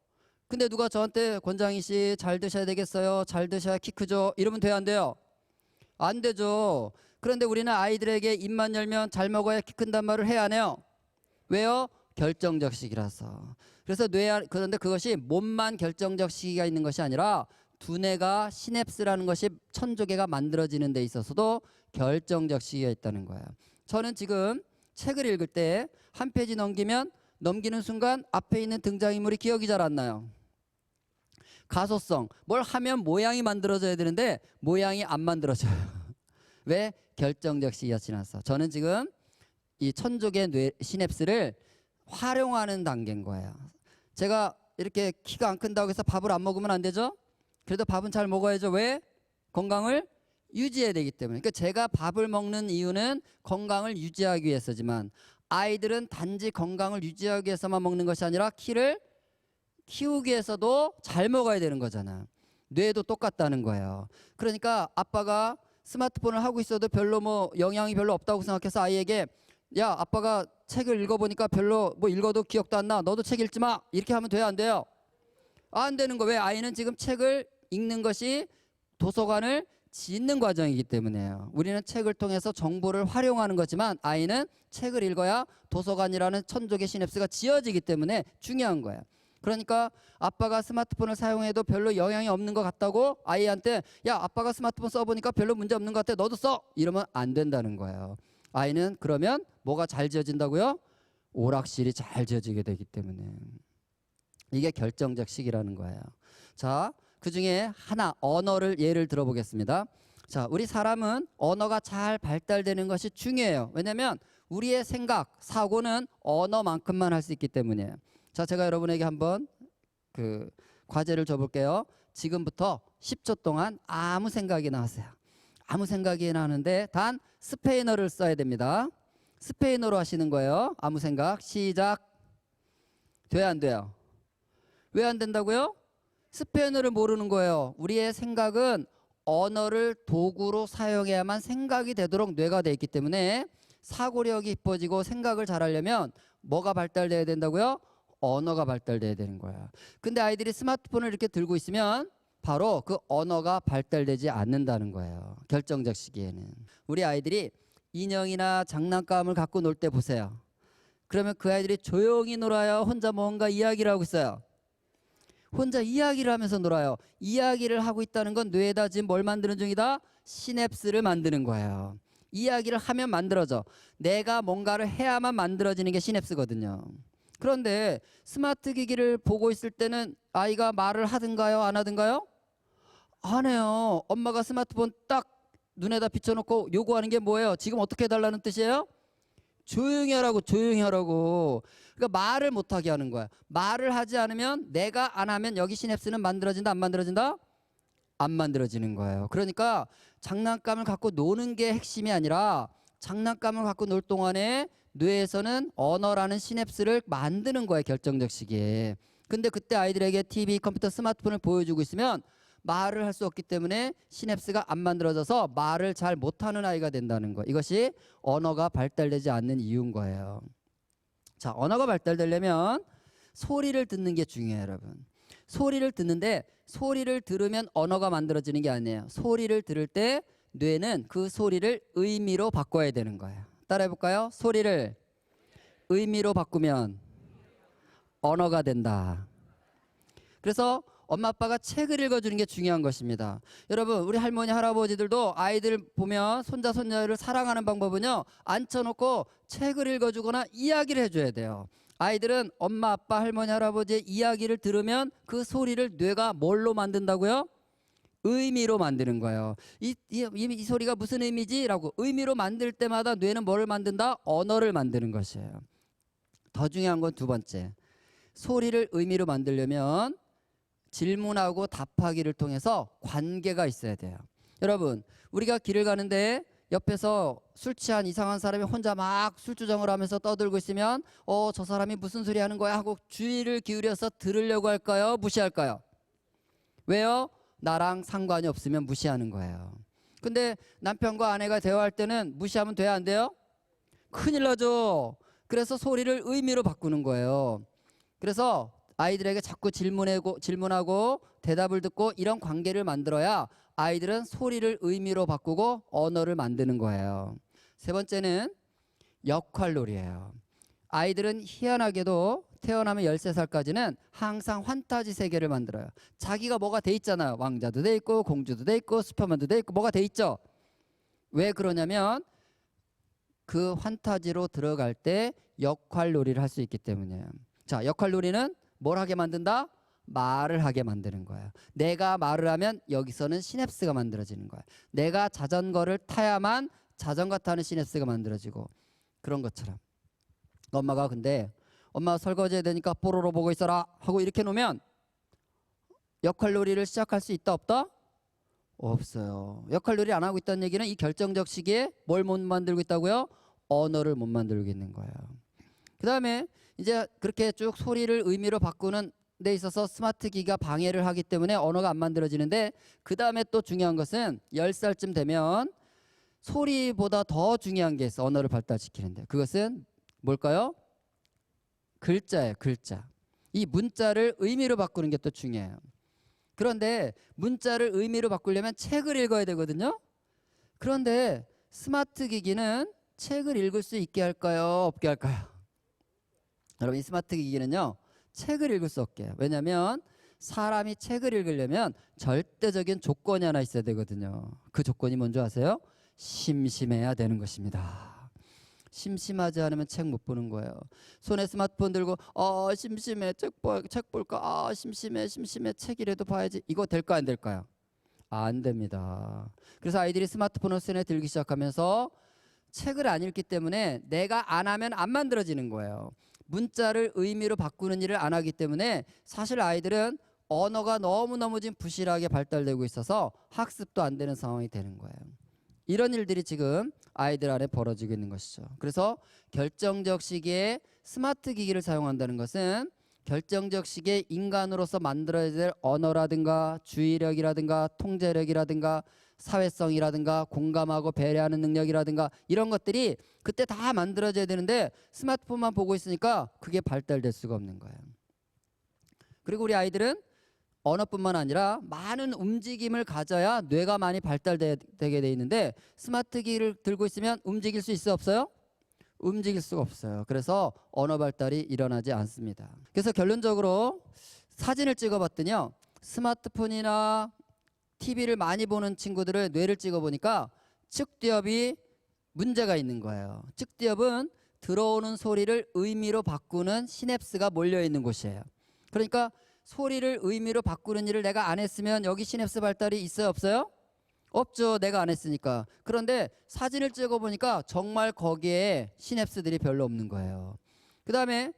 근데 누가 저한테 권장희 씨 잘 드셔야 되겠어요, 잘 드셔야 키 크죠, 이러면 돼요, 안 돼요? 안 되죠. 그런데 우리는 아이들에게 입만 열면 잘 먹어야 키 큰단 말을 해야 안 해요? 왜요? 결정적 시기라서. 그래서 그런데 그것이 몸만 결정적 시기가 있는 것이 아니라 두뇌가 시냅스라는 것이 천조개가 만들어지는 데 있어서도 결정적 시기가 있다는 거예요. 저는 지금 책을 읽을 때 한 페이지 넘기는 순간 앞에 있는 등장인물이 기억이 잘 안 나요. 가소성, 뭘 하면 모양이 만들어져야 되는데 모양이 안 만들어져요. 왜? 결정적 시기가 지나서. 저는 지금 이 천조개 뇌 시냅스를 활용하는 단계인 거예요. 제가 이렇게 키가 안 큰다고 해서 밥을 안 먹으면 안 되죠? 그래도 밥은 잘 먹어야죠. 왜? 건강을 유지해야 되기 때문에. 그러니까 제가 밥을 먹는 이유는 건강을 유지하기 위해서지만 아이들은 단지 건강을 유지하기 위해서만 먹는 것이 아니라 키를 키우기 위해서도 잘 먹어야 되는 거잖아. 뇌도 똑같다는 거예요. 그러니까 아빠가 스마트폰을 하고 있어도 별로 뭐 영향이 별로 없다고 생각해서 아이에게 야, 아빠가 책을 읽어보니까 별로 뭐 읽어도 기억도 안 나, 너도 책 읽지 마, 이렇게 하면 돼요, 안 돼요? 안 되는 거. 왜? 아이는 지금 책을 읽는 것이 도서관을 짓는 과정이기 때문에요. 우리는 책을 통해서 정보를 활용하는 거지만 아이는 책을 읽어야 도서관이라는 천조개 시냅스가 지어지기 때문에 중요한 거예요. 그러니까 아빠가 스마트폰을 사용해도 별로 영향이 없는 것 같다고 아이한테 야, 아빠가 스마트폰 써보니까 별로 문제 없는 것 같아, 너도 써, 이러면 안 된다는 거예요. 아이는 그러면 뭐가 잘 지어진다고요? 오락실이 잘 지어지게 되기 때문에. 이게 결정적 시기라는 거예요. 자, 그 중에 하나, 언어를 예를 들어보겠습니다. 자, 우리 사람은 언어가 잘 발달되는 것이 중요해요. 왜냐하면 우리의 생각, 사고는 언어만큼만 할 수 있기 때문이에요. 자, 제가 여러분에게 한번 그 과제를 줘볼게요. 지금부터 10초 동안 아무 생각이나 하세요. 아무 생각이나 하는데 단 스페인어를 써야 됩니다. 스페인어로 하시는 거예요. 아무 생각. 시작. 돼요, 안 돼요? 왜 안 된다고요? 스페인어를 모르는 거예요. 우리의 생각은 언어를 도구로 사용해야만 생각이 되도록 뇌가 돼 있기 때문에 사고력이 깊어지고 생각을 잘하려면 뭐가 발달돼야 된다고요? 언어가 발달돼야 되는 거야. 근데 아이들이 스마트폰을 이렇게 들고 있으면 바로 그 언어가 발달되지 않는다는 거예요. 결정적 시기에는. 우리 아이들이 인형이나 장난감을 갖고 놀 때 보세요. 그러면 그 아이들이 조용히 놀아요, 혼자 뭔가 이야기를 하고 있어요? 혼자 이야기를 하면서 놀아요. 이야기를 하고 있다는 건 뇌에다 지금 뭘 만드는 중이다? 시냅스를 만드는 거예요. 이야기를 하면 만들어져. 내가 뭔가를 해야만 만들어지는 게 시냅스거든요. 그런데 스마트 기기를 보고 있을 때는 아이가 말을 하든가요, 안 하든가요? 안 해요. 엄마가 스마트폰 딱 눈에다 비춰놓고 요구하는 게 뭐예요? 지금 어떻게 해달라는 뜻이에요? 조용히 하라고, 조용히 하라고. 그러니까 말을 못하게 하는 거야. 말을 하지 않으면, 내가 안 하면 여기 시냅스는 만들어진다, 안 만들어진다? 안 만들어지는 거예요. 그러니까 장난감을 갖고 노는 게 핵심이 아니라 장난감을 갖고 놀 동안에 뇌에서는 언어라는 시냅스를 만드는 거예요. 결정적 시기에. 근데 그때 아이들에게 TV, 컴퓨터, 스마트폰을 보여주고 있으면 말을 할 수 없기 때문에 시냅스가 안 만들어져서 말을 잘 못하는 아이가 된다는 거. 이것이 언어가 발달되지 않는 이유인 거예요. 자, 언어가 발달되려면 소리를 듣는 게 중요해요, 여러분. 소리를 듣는데 소리를 들으면 언어가 만들어지는 게 아니에요. 소리를 들을 때 뇌는 그 소리를 의미로 바꿔야 되는 거예요. 따라해 볼까요? 소리를 의미로 바꾸면 언어가 된다. 그래서 엄마 아빠가 책을 읽어주는 게 중요한 것입니다. 여러분, 우리 할머니 할아버지들도 아이들 보면 손자 손녀를 사랑하는 방법은요, 앉혀놓고 책을 읽어주거나 이야기를 해줘야 돼요. 아이들은 엄마 아빠 할머니 할아버지의 이야기를 들으면 그 소리를 뇌가 뭘로 만든다고요? 의미로 만드는 거예요. 이 소리가 무슨 의미지? 라고 의미로 만들 때마다 뇌는 뭐를 만든다? 언어를 만드는 것이에요. 더 중요한 건 두 번째. 소리를 의미로 만들려면 질문하고 답하기를 통해서 관계가 있어야 돼요. 여러분, 우리가 길을 가는데 옆에서 술 취한 이상한 사람이 혼자 막 술주정을 하면서 떠들고 있으면 저 사람이 무슨 소리 하는 거야 하고 주의를 기울여서 들으려고 할까요? 무시할까요? 왜요? 나랑 상관이 없으면 무시하는 거예요. 근데 남편과 아내가 대화할 때는 무시하면 돼요, 안 돼요? 큰일 나죠. 그래서 소리를 의미로 바꾸는 거예요. 그래서 아이들에게 자꾸 질문하고 대답을 듣고 이런 관계를 만들어야 아이들은 소리를 의미로 바꾸고 언어를 만드는 거예요. 세 번째는 역할놀이예요. 아이들은 희한하게도 태어나면 13살까지는 항상 환타지 세계를 만들어요. 자기가 뭐가 돼 있잖아요. 왕자도 돼 있고 공주도 돼 있고 슈퍼맨도 돼 있고 뭐가 돼 있죠. 왜 그러냐면 그 환타지로 들어갈 때 역할놀이를 할 수 있기 때문이에요. 자, 역할놀이는 뭘 하게 만든다? 말을 하게 만드는 거예요. 내가 말을 하면 여기서는 시냅스가 만들어지는 거예요. 내가 자전거를 타야만 자전거 타는 시냅스가 만들어지고 그런 것처럼. 엄마가 근데 엄마 설거지 해야 되니까 뽀로로 보고 있어라 하고 이렇게 놓으면 역할놀이를 시작할 수 있다 없다? 없어요. 역할놀이 안 하고 있다는 얘기는 이 결정적 시기에 뭘 못 만들고 있다고요? 언어를 못 만들고 있는 거예요. 그 다음에 이제 그렇게 쭉 소리를 의미로 바꾸는 데 있어서 스마트 기기가 방해를 하기 때문에 언어가 안 만들어지는데 그 다음에 또 중요한 것은 10살쯤 되면 소리보다 더 중요한 게 있어. 언어를 발달시키는데 그것은 뭘까요? 글자예요. 글자. 이 문자를 의미로 바꾸는 게 또 중요해요. 그런데 문자를 의미로 바꾸려면 책을 읽어야 되거든요. 그런데 스마트 기기는 책을 읽을 수 있게 할까요? 없게 할까요? 여러분 이 스마트 기기는요. 책을 읽을 수 없게 해요. 왜냐하면 사람이 책을 읽으려면 절대적인 조건이 하나 있어야 되거든요. 그 조건이 뭔지 아세요? 심심해야 되는 것입니다. 심심하지 않으면 책 못 보는 거예요. 손에 스마트폰 들고 심심해 책 볼까 심심해 책이라도 봐야지. 이거 될까 안 될까요? 안 됩니다. 그래서 아이들이 스마트폰을 손에 들기 시작하면서 책을 안 읽기 때문에 내가 안 하면 안 만들어지는 거예요. 문자를 의미로 바꾸는 일을 안 하기 때문에 사실 아이들은 언어가 너무너무 지금 부실하게 발달되고 있어서 학습도 안 되는 상황이 되는 거예요. 이런 일들이 지금 아이들 안에 벌어지고 있는 것이죠. 그래서 결정적 시기에 스마트 기기를 사용한다는 것은 결정적 시기에 인간으로서 만들어야 될 언어라든가 주의력이라든가 통제력이라든가 사회성이라든가 공감하고 배려하는 능력이라든가 이런 것들이 그때 다 만들어져야 되는데 스마트폰만 보고 있으니까 그게 발달될 수가 없는 거예요. 그리고 우리 아이들은 언어뿐만 아니라 많은 움직임을 가져야 뇌가 많이 발달되게 돼 있는데 스마트 기기를 들고 있으면 움직일 수 있어 없어요? 움직일 수가 없어요. 그래서 언어 발달이 일어나지 않습니다. 그래서 결론적으로 사진을 찍어봤더니요. 스마트폰이나 TV를 많이 보는 친구들의 뇌를 찍어보니까 측두엽이 문제가 있는 거예요. 측두엽은 들어오는 소리를 의미로 바꾸는 시냅스가 몰려있는 곳이에요. 그러니까 소리를 의미로 바꾸는 일을 내가 안 했으면 여기 시냅스 발달이 있어요 없어요? 없죠. 내가 안 했으니까. 그런데 사진을 찍어보니까 정말 거기에 시냅스들이 별로 없는 거예요. 그 다음에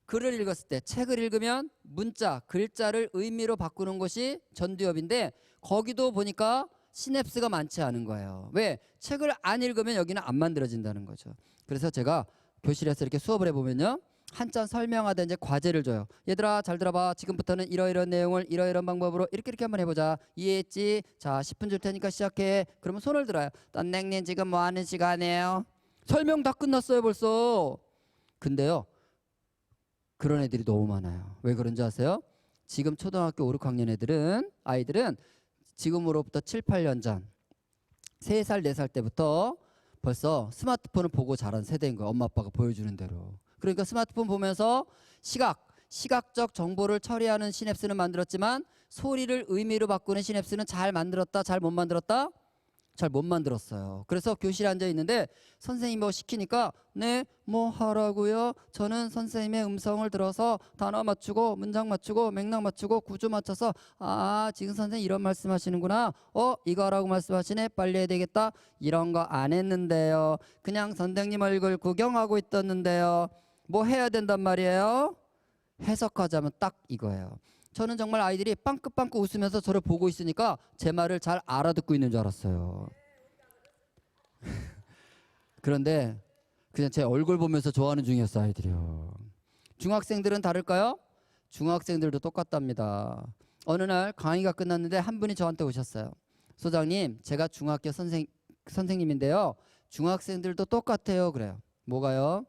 글을 읽었을 때 책을 읽으면 문자, 글자를 의미로 바꾸는 것이 전두엽인데 거기도 보니까 시냅스가 많지 않은 거예요. 왜? 책을 안 읽으면 여기는 안 만들어진다는 거죠. 그래서 제가 교실에서 이렇게 수업을 해보면요. 한참 설명하다 이제 과제를 줘요. 얘들아 잘 들어봐. 지금부터는 이러이러한 내용을 이러이러한 방법으로 이렇게 한번 해보자. 이해했지? 자 10분 줄 테니까 시작해. 그러면 손을 들어요. 선생님 지금 뭐 하는 시간이에요? 설명 다 끝났어요 벌써. 근데요. 그런 애들이 너무 많아요. 왜 그런지 아세요? 지금 초등학교 5, 6학년 아이들은 지금으로부터 7, 8년 전 3살, 4살 때부터 벌써 스마트폰을 보고 자란 세대인 거예요. 엄마 아빠가 보여주는 대로. 그러니까 스마트폰 보면서 시각적 정보를 처리하는 시냅스는 만들었지만 소리를 의미로 바꾸는 시냅스는 잘 만들었다, 잘 못 만들었다? 잘 못 만들었어요. 그래서 교실에 앉아 있는데 선생님이 뭐 시키니까 네, 뭐 하라고요? 저는 선생님의 음성을 들어서 단어 맞추고 문장 맞추고 맥락 맞추고 구조 맞춰서 지금 선생님 이런 말씀하시는구나. 이거 하라고 말씀하시네. 빨리 해야 되겠다. 이런 거 안 했는데요. 그냥 선생님 얼굴 구경하고 있었는데요. 뭐 해야 된단 말이에요? 해석하자면 딱 이거예요. 저는 정말 아이들이 빵긋빵긋 웃으면서 저를 보고 있으니까 제 말을 잘 알아듣고 있는 줄 알았어요. 그런데 그냥 제 얼굴 보면서 좋아하는 중이었어 아이들이요. 중학생들은 다를까요? 중학생들도 똑같답니다. 어느 날 강의가 끝났는데 한 분이 저한테 오셨어요. 소장님, 제가 중학교 선생님인데요. 중학생들도 똑같아요. 그래요. 뭐가요?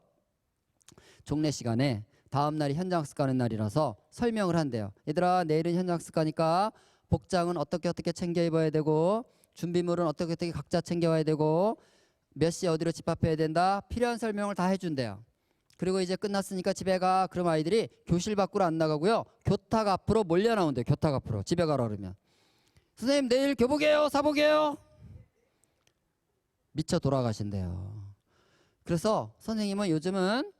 종례 시간에 다음 날이 현장학습 가는 날이라서 설명을 한대요. 얘들아, 내일은 현장학습 가니까 복장은 어떻게 챙겨 입어야 되고 준비물은 어떻게 각자 챙겨와야 되고 몇 시에 어디로 집합해야 된다. 필요한 설명을 다 해준대요. 그리고 이제 끝났으니까 집에 가. 그럼 아이들이 교실 밖으로 안 나가고요. 교탁 앞으로 몰려 나온대요. 교탁 앞으로. 집에 가라 그러면. 선생님 내일 교복이에요? 사복이에요? 미쳐 돌아가신대요. 그래서 선생님은 요즘은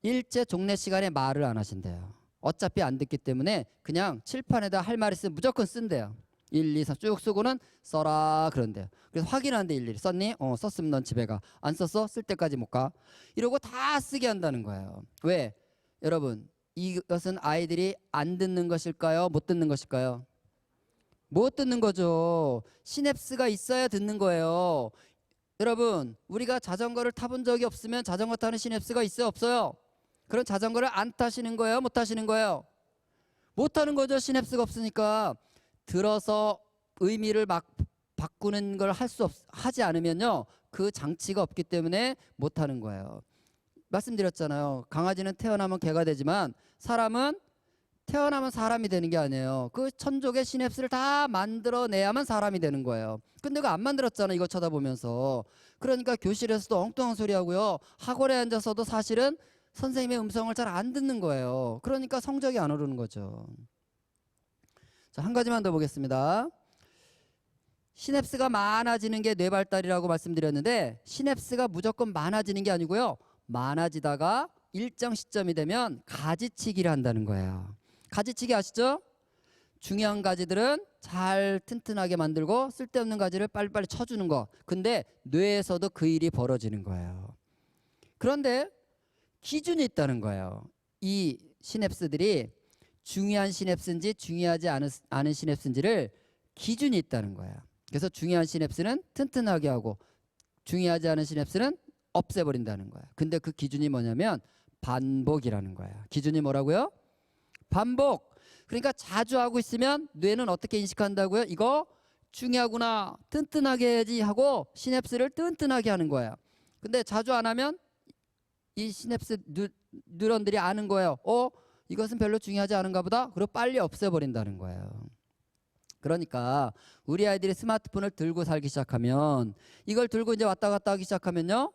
일제 종례 시간에 말을 안 하신대요. 어차피 안 듣기 때문에 그냥 칠판에다 할 말 있으면 무조건 쓴대요. 1, 2, 3 쭉 쓰고는 써라 그런대요. 그래서 확인하는데 일일이 썼니? 썼으면 넌 집에 가. 안 썼어? 쓸 때까지 못 가. 이러고 다 쓰게 한다는 거예요. 왜? 여러분, 이것은 아이들이 안 듣는 것일까요? 못 듣는 것일까요? 못 듣는 거죠. 시냅스가 있어야 듣는 거예요. 여러분, 우리가 자전거를 타본 적이 없으면 자전거 타는 시냅스가 있어요? 없어요? 그럼 자전거를 안 타시는 거예요? 못 타시는 거예요? 못 타는 거죠. 시냅스가 없으니까. 들어서 의미를 막 바꾸는 걸 하지 않으면요. 그 장치가 없기 때문에 못 하는 거예요. 말씀드렸잖아요. 강아지는 태어나면 개가 되지만 사람은 태어나면 사람이 되는 게 아니에요. 그 천족의 시냅스를 다 만들어내야만 사람이 되는 거예요. 근데 그거 안 만들었잖아. 이거 쳐다보면서. 그러니까 교실에서도 엉뚱한 소리 하고요. 학원에 앉아서도 사실은 선생님의 음성을 잘 안 듣는 거예요. 그러니까 성적이 안 오르는 거죠. 자, 한 가지만 더 보겠습니다. 시냅스가 많아지는 게 뇌 발달이라고 말씀드렸는데 시냅스가 무조건 많아지는 게 아니고요. 많아지다가 일정 시점이 되면 가지치기를 한다는 거예요. 가지치기 아시죠? 중요한 가지들은 잘 튼튼하게 만들고 쓸데없는 가지를 빨리빨리 쳐주는 거. 근데 뇌에서도 그 일이 벌어지는 거예요. 그런데 기준이 있다는 거예요. 이 시냅스들이 중요한 시냅스인지 중요하지 않은 시냅스인지를 기준이 있다는 거예요. 그래서 중요한 시냅스는 튼튼하게 하고 중요하지 않은 시냅스는 없애버린다는 거예요. 근데 그 기준이 뭐냐면 반복이라는 거예요. 기준이 뭐라고요? 반복. 그러니까 자주 하고 있으면 뇌는 어떻게 인식한다고요? 이거 중요하구나, 튼튼하게 해야지 하고 시냅스를 튼튼하게 하는 거예요. 근데 자주 안 하면 이 시냅스 뉴런들이 아는 거예요. 이것은 별로 중요하지 않은가 보다. 그리고 빨리 없애버린다는 거예요. 그러니까 우리 아이들이 스마트폰을 들고 살기 시작하면 이걸 들고 이제 왔다 갔다 하기 시작하면요.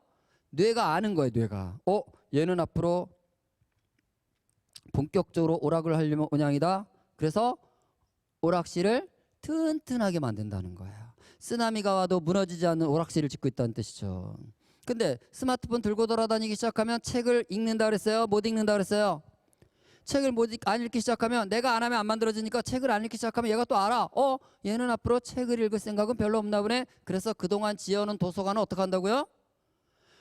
뇌가 아는 거예요. 뇌가. 얘는 앞으로 본격적으로 오락을 하려면 온양이다. 그래서 오락실을 튼튼하게 만든다는 거예요. 쓰나미가 와도 무너지지 않는 오락실을 짓고 있다는 뜻이죠. 근데 스마트폰 들고 돌아다니기 시작하면 책을 읽는다 그랬어요? 못 읽는다 그랬어요? 책을 안 읽기 시작하면 내가 안 하면 안 만들어지니까 책을 안 읽기 시작하면 얘가 또 알아. 얘는 앞으로 책을 읽을 생각은 별로 없나 보네. 그래서 그동안 지어놓은 도서관은 어떻게 한다고요?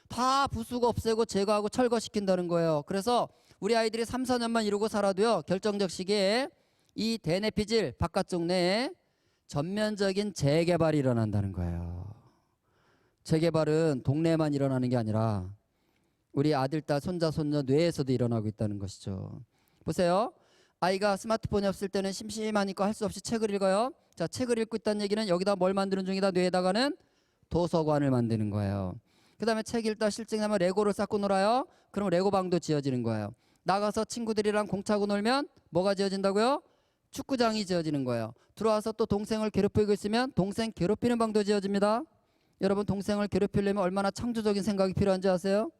다 부수고 없애고 제거하고 철거시킨다는 거예요. 그래서 우리 아이들이 3, 4년만 이러고 살아도요. 결정적 시기에 이 대뇌피질 바깥쪽 내에 전면적인 재개발이 일어난다는 거예요. 재개발은 동네에만 일어나는 게 아니라 우리 아들, 딸, 손자, 손녀 뇌에서도 일어나고 있다는 것이죠. 보세요. 아이가 스마트폰이 없을 때는 심심하니까 할 수 없이 책을 읽어요. 자, 책을 읽고 있다는 얘기는 여기다 뭘 만드는 중이다? 뇌에다가는 도서관을 만드는 거예요. 그 다음에 책 읽다 실증 나면 레고를 쌓고 놀아요. 그럼 레고방도 지어지는 거예요. 나가서 친구들이랑 공차고 놀면 뭐가 지어진다고요? 축구장이 지어지는 거예요. 들어와서 또 동생을 괴롭히고 있으면 동생 괴롭히는 방도 지어집니다. 여러분, 동생을 괴롭히려면 얼마나 창조적인 생각이 필요한지 아세요?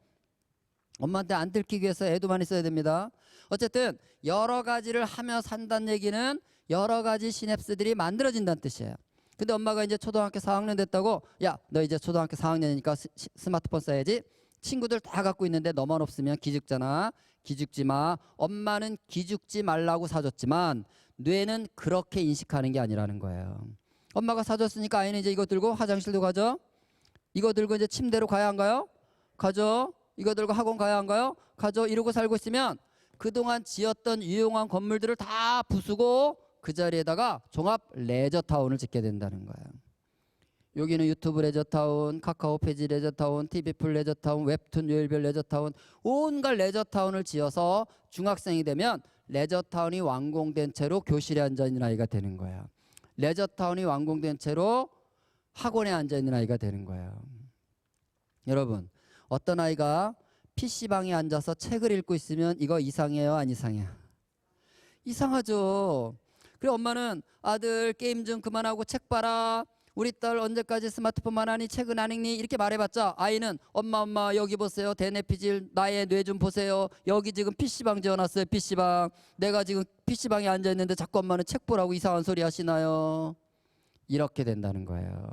엄마한테 안 들키기 위해서 애도 많이 써야 됩니다. 어쨌든 여러 가지를 하며 산다는 얘기는 여러 가지 시냅스들이 만들어진다는 뜻이에요. 근데 엄마가 이제 초등학교 4학년 됐다고, 야, 너 이제 초등학교 4학년이니까 스마트폰 써야지. 친구들 다 갖고 있는데 너만 없으면 기죽잖아. 기죽지 마. 엄마는 기죽지 말라고 사줬지만 뇌는 그렇게 인식하는 게 아니라는 거예요. 엄마가 사줬으니까 아이는 이제 이거 들고 화장실도 가죠. 이거 들고 이제 침대로 가야 한가요? 가죠. 이거 들고 학원 가야 한가요? 가죠. 이러고 살고 있으면 그동안 지었던 유용한 건물들을 다 부수고 그 자리에다가 종합 레저타운을 짓게 된다는 거예요. 여기는 유튜브 레저타운, 카카오 페이지 레저타운, TV풀 레저타운, 웹툰 요일별 레저타운, 온갖 레저타운을 지어서 중학생이 되면 레저타운이 완공된 채로 교실에 앉아 있는 아이가 되는 거야. 레저타운이 완공된 채로 학원에 앉아 있는 아이가 되는 거예요. 여러분, 어떤 아이가 PC방에 앉아서 책을 읽고 있으면 이거 이상해요, 안 이상해요? 이상하죠. 그래 엄마는 아들 게임 좀 그만하고 책 봐라. 우리 딸 언제까지 스마트폰만 하니 책은 안 읽니? 이렇게 말해봤자 아이는 엄마 여기 보세요. 대뇌피질 나의 뇌 좀 보세요. 여기 지금 PC방 지어놨어요. PC방. 내가 지금 PC방에 앉아있는데 자꾸 엄마는 책 보라고 이상한 소리 하시나요? 이렇게 된다는 거예요.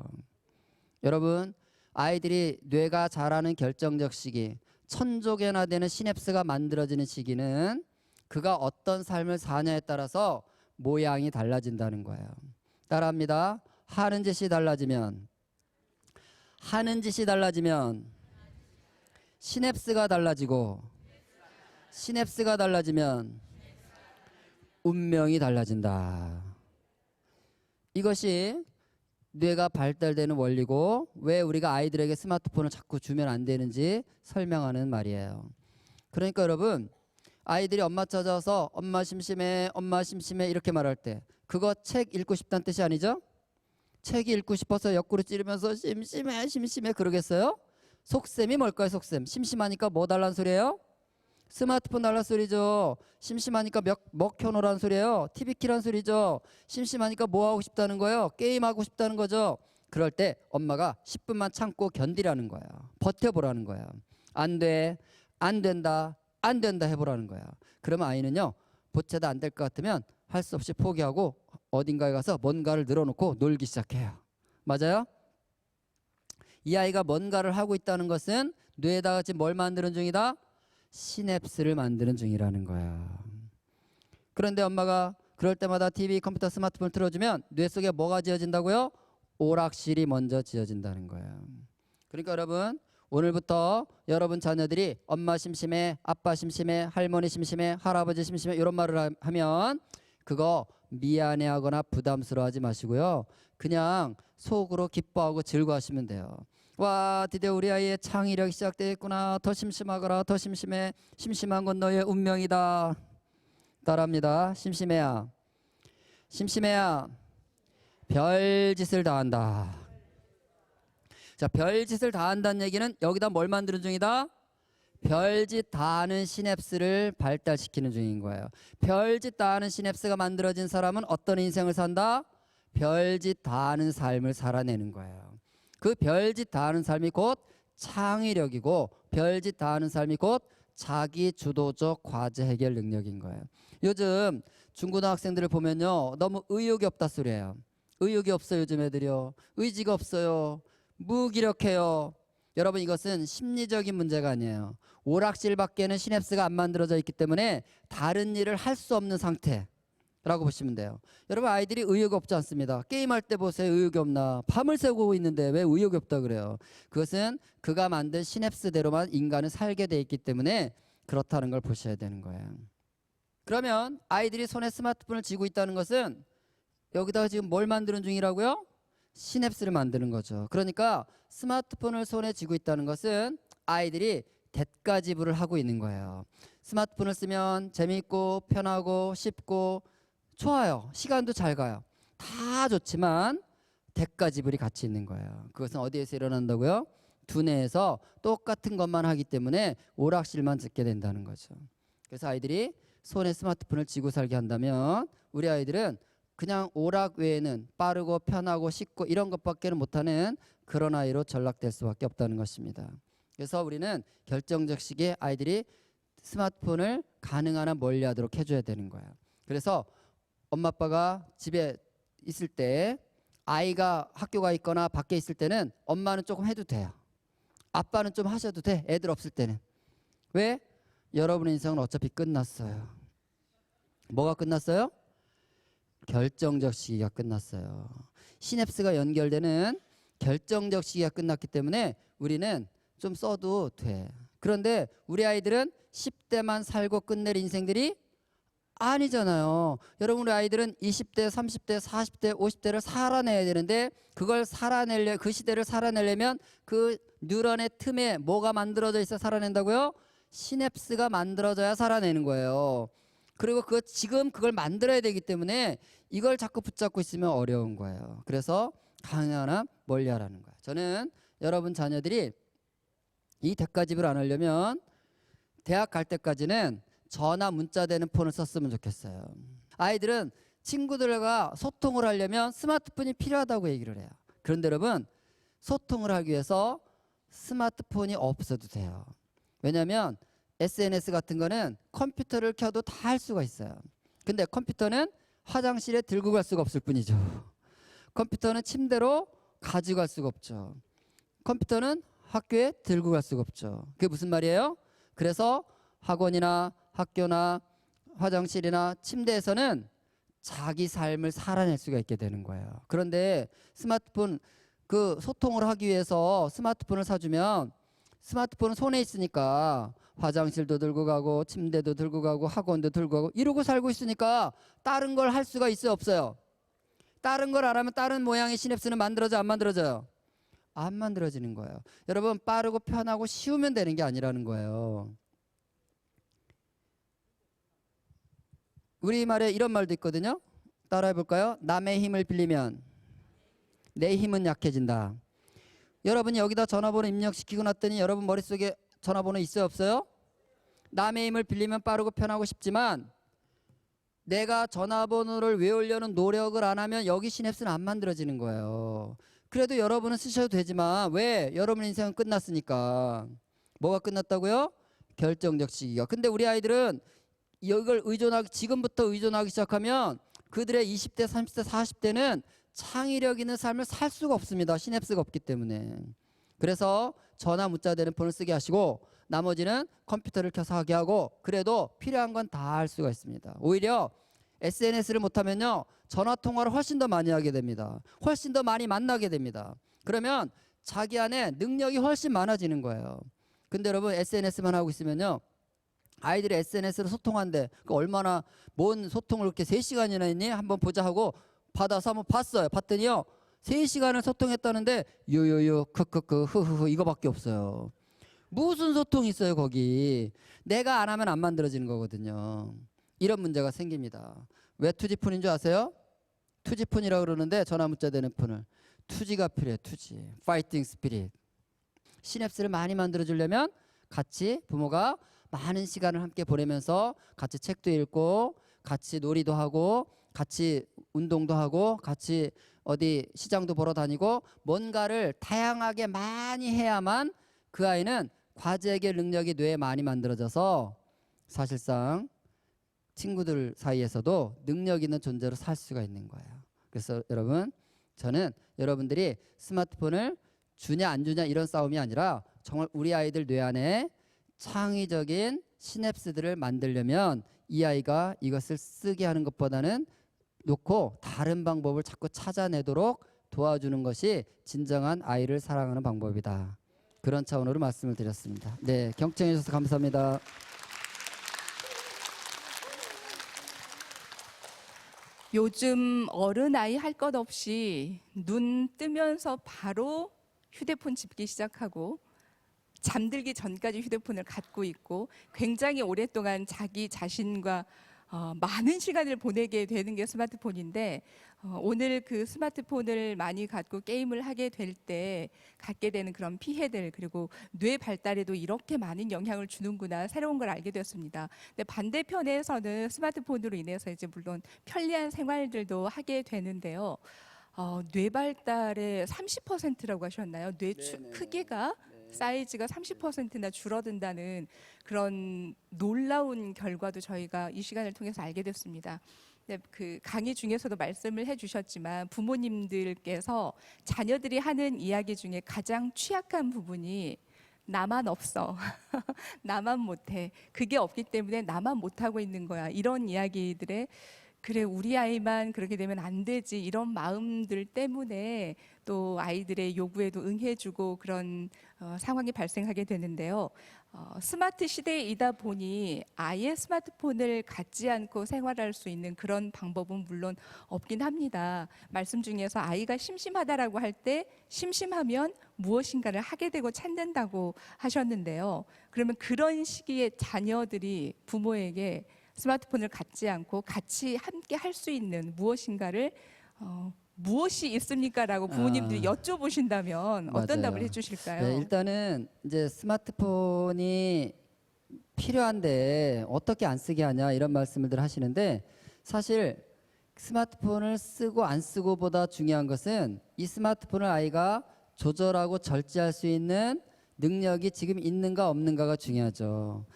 여러분, 아이들이 뇌가 자라는 결정적 시기, 천조개나 되는 시냅스가 만들어지는 시기는 그가 어떤 삶을 사냐에 따라서 모양이 달라진다는 거예요. 따라합니다. 하는 짓이 달라지면 시냅스가 달라지고 시냅스가 달라지면 운명이 달라진다. 이것이 뇌가 발달되는 원리고 왜 우리가 아이들에게 스마트폰을 자꾸 주면 안 되는지 설명하는 말이에요. 그러니까 여러분, 아이들이 엄마 찾아와서 엄마 심심해 이렇게 말할 때 그거 책 읽고 싶다는 뜻이 아니죠? 책이 읽고 싶어서 옆구리 찌르면서 심심해 그러겠어요? 속셈이 뭘까요? 속셈. 심심하니까 뭐 달란 소리예요? 스마트폰 달란 소리죠. 심심하니까 먹혀놓으란 소리예요. TV 키란 소리죠. 심심하니까 뭐 하고 싶다는 거예요? 게임하고 싶다는 거죠. 그럴 때 엄마가 10분만 참고 견디라는 거예요. 버텨보라는 거예요. 안 돼, 안 된다 해보라는 거예요. 그러면 아이는요, 보채도 안 될 것 같으면 할 수 없이 포기하고 어딘가에 가서 뭔가를 늘어놓고 놀기 시작해요. 맞아요? 이 아이가 뭔가를 하고 있다는 것은 뇌에다가 지금 뭘 만드는 중이다? 시냅스를 만드는 중이라는 거야. 그런데 엄마가 그럴 때마다 TV, 컴퓨터, 스마트폰을 틀어주면 뇌 속에 뭐가 지어진다고요? 오락실이 먼저 지어진다는 거예요. 그러니까 여러분, 오늘부터 여러분 자녀들이 엄마 심심해, 아빠 심심해, 할머니 심심해, 할아버지 심심해 이런 말을 하면 그거 미안해하거나 부담스러워하지 마시고요. 그냥 속으로 기뻐하고 즐거워하시면 돼요. 와, 드디어 우리 아이의 창의력이 시작되겠구나. 더 심심하거라. 더 심심해. 심심한 건 너의 운명이다. 따라합니다. 심심해야 별짓을 다 한다. 자, 별짓을 다 한다는 얘기는 여기다 뭘 만드는 중이다? 별짓 다 하는 시냅스를 발달시키는 중인 거예요. 별짓 다 하는 시냅스가 만들어진 사람은 어떤 인생을 산다? 별짓 다 하는 삶을 살아내는 거예요. 그 별짓 다 하는 삶이 곧 창의력이고 별짓 다 하는 삶이 곧 자기 주도적 과제 해결 능력인 거예요. 요즘 중고등학생들을 보면요, 너무 의욕이 없다 소리예요. 의욕이 없어요. 요즘 애들이요. 의지가 없어요. 무기력해요. 여러분, 이것은 심리적인 문제가 아니에요. 오락실 밖에는 시냅스가 안 만들어져 있기 때문에 다른 일을 할 수 없는 상태라고 보시면 돼요. 여러분, 아이들이 의욕이 없지 않습니다. 게임할 때 보세요. 의욕이 없나? 밤을 새고 있는데 왜 의욕이 없다 그래요? 그것은 그가 만든 시냅스대로만 인간은 살게 돼 있기 때문에 그렇다는 걸 보셔야 되는 거예요. 그러면 아이들이 손에 스마트폰을 쥐고 있다는 것은 여기다가 지금 뭘 만드는 중이라고요? 시냅스를 만드는 거죠. 그러니까 스마트폰을 손에 쥐고 있다는 것은 아이들이 대가지불을 하고 있는 거예요. 스마트폰을 쓰면 재미있고 편하고 쉽고 좋아요. 시간도 잘 가요. 다 좋지만 대가지불이 같이 있는 거예요. 그것은 어디에서 일어난다고요? 두뇌에서 똑같은 것만 하기 때문에 오락실만 짓게 된다는 거죠. 그래서 아이들이 손에 스마트폰을 쥐고 살게 한다면 우리 아이들은 그냥 오락 외에는 빠르고 편하고 쉽고 이런 것밖에는 못하는 그런 아이로 전락될 수밖에 없다는 것입니다. 그래서 우리는 결정적 시기에 아이들이 스마트폰을 가능한 한 멀리하도록 해줘야 되는 거예요. 그래서 엄마 아빠가 집에 있을 때 아이가 학교가 있거나 밖에 있을 때는 엄마는 조금 해도 돼요. 아빠는 좀 하셔도 돼. 애들 없을 때는. 왜? 여러분의 인생은 어차피 끝났어요. 뭐가 끝났어요? 결정적 시기가 끝났어요. 시냅스가 연결되는 결정적 시기가 끝났기 때문에 우리는 좀 써도 돼. 그런데 우리 아이들은 10대만 살고 끝낼 인생들이 아니잖아요. 여러분 우리 아이들은 20대, 30대, 40대, 50대를 살아내야 되는데 그걸 그 시대를 살아내려면 그 뉴런의 틈에 뭐가 만들어져 있어 살아낸다고요? 시냅스가 만들어져야 살아내는 거예요. 그리고 지금 그걸 만들어야 되기 때문에 이걸 자꾸 붙잡고 있으면 어려운 거예요. 그래서 강하나 멀리하라는 거예요. 저는 여러분 자녀들이 이 대가집을 안 하려면 대학 갈 때까지는 전화 문자 되는 폰을 썼으면 좋겠어요. 아이들은 친구들과 소통을 하려면 스마트폰이 필요하다고 얘기를 해요. 그런데 여러분 소통을 하기 위해서 스마트폰이 없어도 돼요. 왜냐하면 SNS 같은 거는 컴퓨터를 켜도 다 할 수가 있어요. 근데 컴퓨터는 화장실에 들고 갈 수가 없을 뿐이죠. 컴퓨터는 침대로 가져갈 수가 없죠. 컴퓨터는 학교에 들고 갈 수가 없죠. 그게 무슨 말이에요? 그래서 학원이나 학교나 화장실이나 침대에서는 자기 삶을 살아낼 수가 있게 되는 거예요. 그런데 스마트폰 소통을 하기 위해서 스마트폰을 사주면 스마트폰은 손에 있으니까 화장실도 들고 가고 침대도 들고 가고 학원도 들고 가고 이러고 살고 있으니까 다른 걸 할 수가 있어요, 없어요? 다른 걸 안 하면 다른 모양의 시냅스는 만들어져 안 만들어져요? 안 만들어지는 거예요. 여러분 빠르고 편하고 쉬우면 되는 게 아니라는 거예요. 우리말에 이런 말도 있거든요. 따라해 볼까요? 남의 힘을 빌리면 내 힘은 약해진다. 여러분이 여기다 전화번호 입력시키고 났더니 여러분 머릿속에 전화번호 있어요, 없어요? 남의 힘을 빌리면 빠르고 편하고 쉽지만 내가 전화번호를 외우려는 노력을 안 하면 여기 시냅스는 안 만들어지는 거예요. 그래도 여러분은 쓰셔도 되지만 왜? 여러분 인생은 끝났으니까. 뭐가 끝났다고요? 결정적 시기가. 근데 우리 아이들은 이걸 지금부터 의존하기 시작하면 그들의 20대, 30대, 40대는 창의력 있는 삶을 살 수가 없습니다. 시냅스가 없기 때문에. 그래서 전화 문자 되는 폰을 쓰게 하시고 나머지는 컴퓨터를 켜서 하게 하고 그래도 필요한 건 다 할 수가 있습니다. 오히려 SNS를 못하면요 전화 통화를 훨씬 더 많이 하게 됩니다. 훨씬 더 많이 만나게 됩니다. 그러면 자기 안에 능력이 훨씬 많아지는 거예요. 근데 여러분 SNS만 하고 있으면요 아이들이 SNS로 소통한대. 얼마나 뭔 소통을 그렇게 3시간이나 했니? 한번 보자 하고 받아서 한번 봤어요. 봤더니요 3시간을 소통했다는데 유유유 크크크 흐흐흐 이거밖에 없어요. 무슨 소통이 있어요 거기. 내가 안 하면 안 만들어지는 거거든요. 이런 문제가 생깁니다. 왜 투지폰인 줄 아세요? 투지폰이라고 그러는데 전화 문자 되는 폰을 투지가 필요해. 투지 파이팅 스피릿. 시냅스를 많이 만들어 주려면 같이 부모가 많은 시간을 함께 보내면서 같이 책도 읽고 같이 놀이도 하고 같이 운동도 하고 같이 어디 시장도 보러 다니고 뭔가를 다양하게 많이 해야만 그 아이는 과제 해결 능력이 뇌에 많이 만들어져서 사실상 친구들 사이에서도 능력 있는 존재로 살 수가 있는 거예요. 그래서 여러분 저는 여러분들이 스마트폰을 주냐 안 주냐 이런 싸움이 아니라 정말 우리 아이들 뇌 안에 창의적인 시냅스들을 만들려면 이 아이가 이것을 쓰게 하는 것보다는 놓고 다른 방법을 자꾸 찾아내도록 도와주는 것이 진정한 아이를 사랑하는 방법이다. 그런 차원으로 말씀을 드렸습니다. 네, 경청해 주셔서 감사합니다. 요즘 어른 아이 할 것 없이 눈 뜨면서 바로 휴대폰 집기 시작하고 잠들기 전까지 휴대폰을 갖고 있고 굉장히 오랫동안 자기 자신과 많은 시간을 보내게 되는 게 스마트폰인데 오늘 그 스마트폰을 많이 갖고 게임을 하게 될 때 갖게 되는 그런 피해들 그리고 뇌 발달에도 이렇게 많은 영향을 주는구나 새로운 걸 알게 되었습니다. 근데 반대편에서는 스마트폰으로 인해서 이제 물론 편리한 생활들도 하게 되는데요. 뇌 발달의 30%라고 하셨나요? 크기가 사이즈가 30%나 줄어든다는 그런 놀라운 결과도 저희가 이 시간을 통해서 알게 됐습니다. 그 강의 중에서도 말씀을 해주셨지만 부모님들께서 자녀들이 하는 이야기 중에 가장 취약한 부분이 나만 없어, 나만 못해, 그게 없기 때문에 나만 못하고 있는 거야 이런 이야기들의 그래, 우리 아이만 그렇게 되면 안 되지, 이런 마음들 때문에 또 아이들의 요구에도 응해주고 그런 상황이 발생하게 되는데요. 스마트 시대이다 보니 아예 스마트폰을 갖지 않고 생활할 수 있는 그런 방법은 물론 없긴 합니다. 말씀 중에서 아이가 심심하다라고 할 때 심심하면 무엇인가를 하게 되고 찾는다고 하셨는데요. 그러면 그런 시기에 자녀들이 부모에게 스마트폰을 갖지 않고 같이 함께 할 수 있는 무엇인가를 무엇이 있습니까라고 부모님들이 여쭤보신다면 어떤 맞아요. 답을 해주실까요? 네, 일단은 이제 스마트폰이 필요한데 어떻게 안 쓰게 하냐 이런 말씀을 하시는데 사실 스마트폰을 쓰고 안 쓰고보다 중요한 것은 이 스마트폰을 아이가 조절하고 절제할 수 있는 능력이 지금 있는가 없는가가 중요하죠.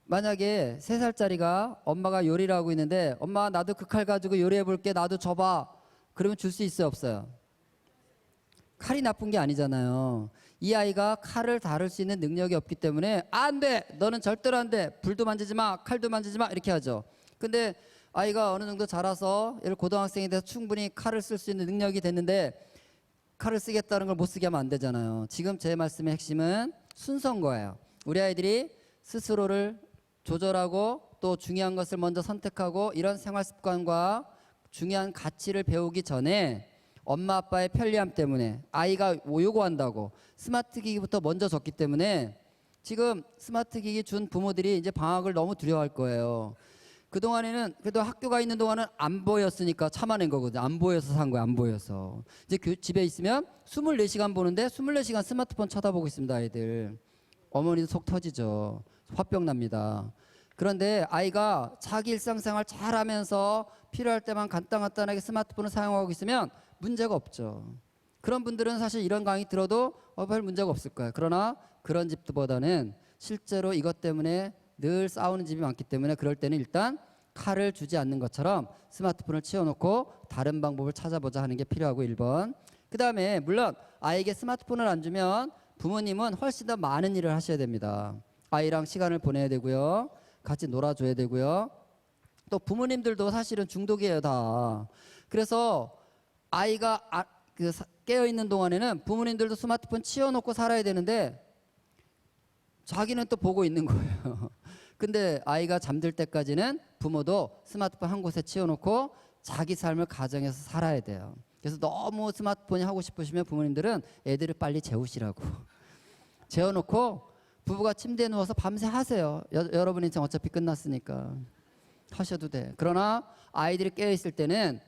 만약에 3살짜리가 엄마가 요리를 하고 있는데 엄마 나도 그 칼 가지고 요리해 볼게 나도 줘봐 그러면 줄 수 있어요 없어요? 칼이 나쁜 게 아니잖아요. 이 아이가 칼을 다룰 수 있는 능력이 없기 때문에 안 돼! 너는 절대로 안 돼! 불도 만지지 마! 칼도 만지지 마! 이렇게 하죠. 근데 아이가 어느 정도 자라서 예를 고등학생이 돼서 충분히 칼을 쓸 수 있는 능력이 됐는데 칼을 쓰겠다는 걸 못 쓰게 하면 안 되잖아요. 지금 제 말씀의 핵심은 순서인 거예요. 우리 아이들이 스스로를 조절하고 또 중요한 것을 먼저 선택하고 이런 생활 습관과 중요한 가치를 배우기 전에 엄마 아빠의 편리함 때문에 아이가 요구한다고 스마트 기기부터 먼저 줬기 때문에 지금 스마트 기기 준 부모들이 이제 방학을 너무 두려워할 거예요. 그동안에는 그래도 학교가 있는 동안은 안 보였으니까 참아낸 거거든요. 안 보여서 산 거예요. 안 보여서. 이제 집에 있으면 24시간 보는데 24시간 스마트폰 쳐다보고 있습니다. 아이들. 어머니도 속 터지죠. 화병 납니다. 그런데 아이가 자기 일상생활 잘하면서 필요할 때만 간단하게 스마트폰을 사용하고 있으면 문제가 없죠. 그런 분들은 사실 이런 강의 들어도 별 문제가 없을 거예요. 그러나 그런 집보다는 실제로 이것 때문에 늘 싸우는 집이 많기 때문에 그럴 때는 일단 칼을 주지 않는 것처럼 스마트폰을 치워놓고 다른 방법을 찾아보자 하는 게 필요하고 1번. 그 다음에 물론 아이에게 스마트폰을 안 주면 부모님은 훨씬 더 많은 일을 하셔야 됩니다. 아이랑 시간을 보내야 되고요. 같이 놀아줘야 되고요. 또 부모님들도 사실은 중독이에요 다. 그래서 아이가 깨어있는 동안에는 부모님들도 스마트폰 치워놓고 살아야 되는데 자기는 또 보고 있는 거예요. 근데 아이가 잠들 때까지는 부모도 스마트폰 한 곳에 치워놓고 자기 삶을 가정에서 살아야 돼요. 그래서 너무 스마트폰이 하고 싶으시면 부모님들은 애들을 빨리 재우시라고 재워놓고 부부가 침대에 누워서 밤새 하세요. 여러분 인생 어차피 끝났으니까 하셔도 돼. 그러나 아이들이 깨어있을 때는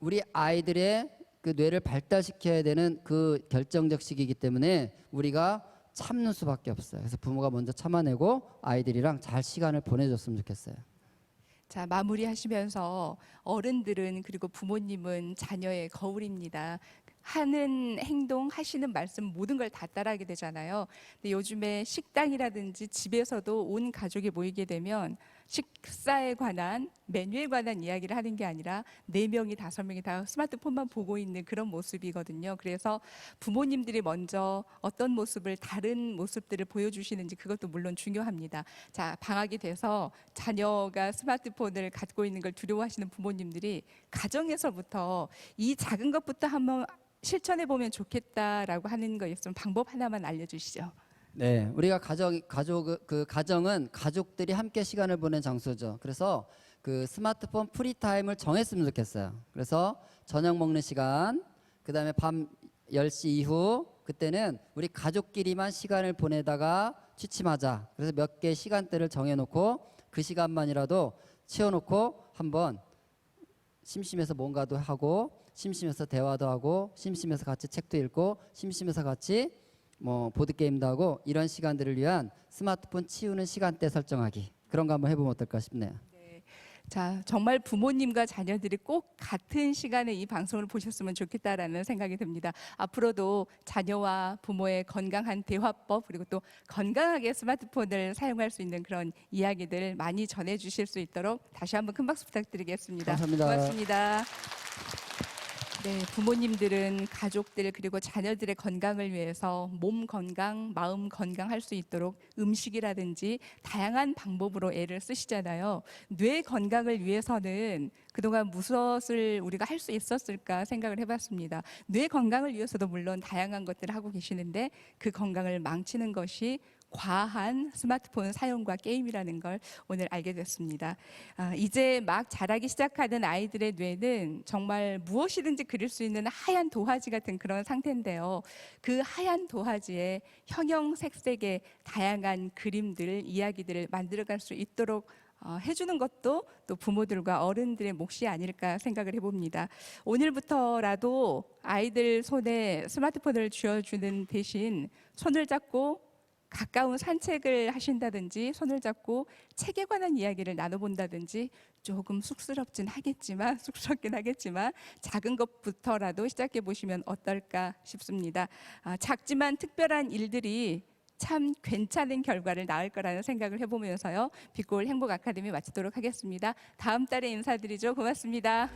우리 아이들의 그 뇌를 발달시켜야 되는 그 결정적 시기이기 때문에 우리가 참는 수밖에 없어요. 그래서 부모가 먼저 참아내고 아이들이랑 잘 시간을 보내줬으면 좋겠어요. 자, 마무리하시면서 어른들은 그리고 부모님은 자녀의 거울입니다. 하는 행동, 하시는 말씀 모든 걸 다 따라하게 되잖아요. 근데 요즘에 식당이라든지 집에서도 온 가족이 모이게 되면 식사에 관한 메뉴에 관한 이야기를 하는 게 아니라 4명이 5명이 다 스마트폰만 보고 있는 그런 모습이거든요. 그래서 부모님들이 먼저 어떤 모습을 다른 모습들을 보여주시는지 그것도 물론 중요합니다. 자, 방학이 돼서 자녀가 스마트폰을 갖고 있는 걸 두려워하시는 부모님들이 가정에서부터 이 작은 것부터 한번 실천해 보면 좋겠다라고 하는 거 있으면 방법 하나만 알려주시죠. 네, 우리가 가정은 가족들이 함께 시간을 보낸 장소죠. 그래서 그 스마트폰 프리타임을 정했으면 좋겠어요. 그래서 저녁 먹는 시간, 그 다음에 밤 10시 이후 그때는 우리 가족끼리만 시간을 보내다가 취침하자. 그래서 몇 개 시간대를 정해놓고 그 시간만이라도 채워놓고 한번 심심해서 뭔가도 하고 심심해서 대화도 하고 심심해서 같이 책도 읽고 심심해서 같이 뭐 보드게임도 하고 이런 시간들을 위한 스마트폰 치우는 시간대 설정하기 그런 거 한번 해보면 어떨까 싶네요. 네. 자, 정말 부모님과 자녀들이 꼭 같은 시간에 이 방송을 보셨으면 좋겠다라는 생각이 듭니다. 앞으로도 자녀와 부모의 건강한 대화법 그리고 또 건강하게 스마트폰을 사용할 수 있는 그런 이야기들 많이 전해주실 수 있도록 다시 한번 큰 박수 부탁드리겠습니다. 감사합니다. 고맙습니다. 네, 부모님들은 가족들 그리고 자녀들의 건강을 위해서 몸 건강, 마음 건강할 수 있도록 음식이라든지 다양한 방법으로 애를 쓰시잖아요. 뇌 건강을 위해서는 그동안 무엇을 우리가 할 수 있었을까 생각을 해봤습니다. 뇌 건강을 위해서도 물론 다양한 것들을 하고 계시는데 그 건강을 망치는 것이 과한 스마트폰 사용과 게임이라는 걸 오늘 알게 됐습니다. 이제 막 자라기 시작하는 아이들의 뇌는 정말 무엇이든지 그릴 수 있는 하얀 도화지 같은 그런 상태인데요. 그 하얀 도화지에 형형색색의 다양한 그림들, 이야기들을 만들어갈 수 있도록 해주는 것도 또 부모들과 어른들의 몫이 아닐까 생각을 해봅니다. 오늘부터라도 아이들 손에 스마트폰을 쥐어주는 대신 손을 잡고 가까운 산책을 하신다든지 손을 잡고 책에 관한 이야기를 나눠본다든지 조금 쑥스럽긴 하겠지만 작은 것부터라도 시작해 보시면 어떨까 싶습니다. 작지만 특별한 일들이 참 괜찮은 결과를 낳을 거라는 생각을 해보면서요. 빛고울 행복 아카데미 마치도록 하겠습니다. 다음 달에 인사드리죠. 고맙습니다.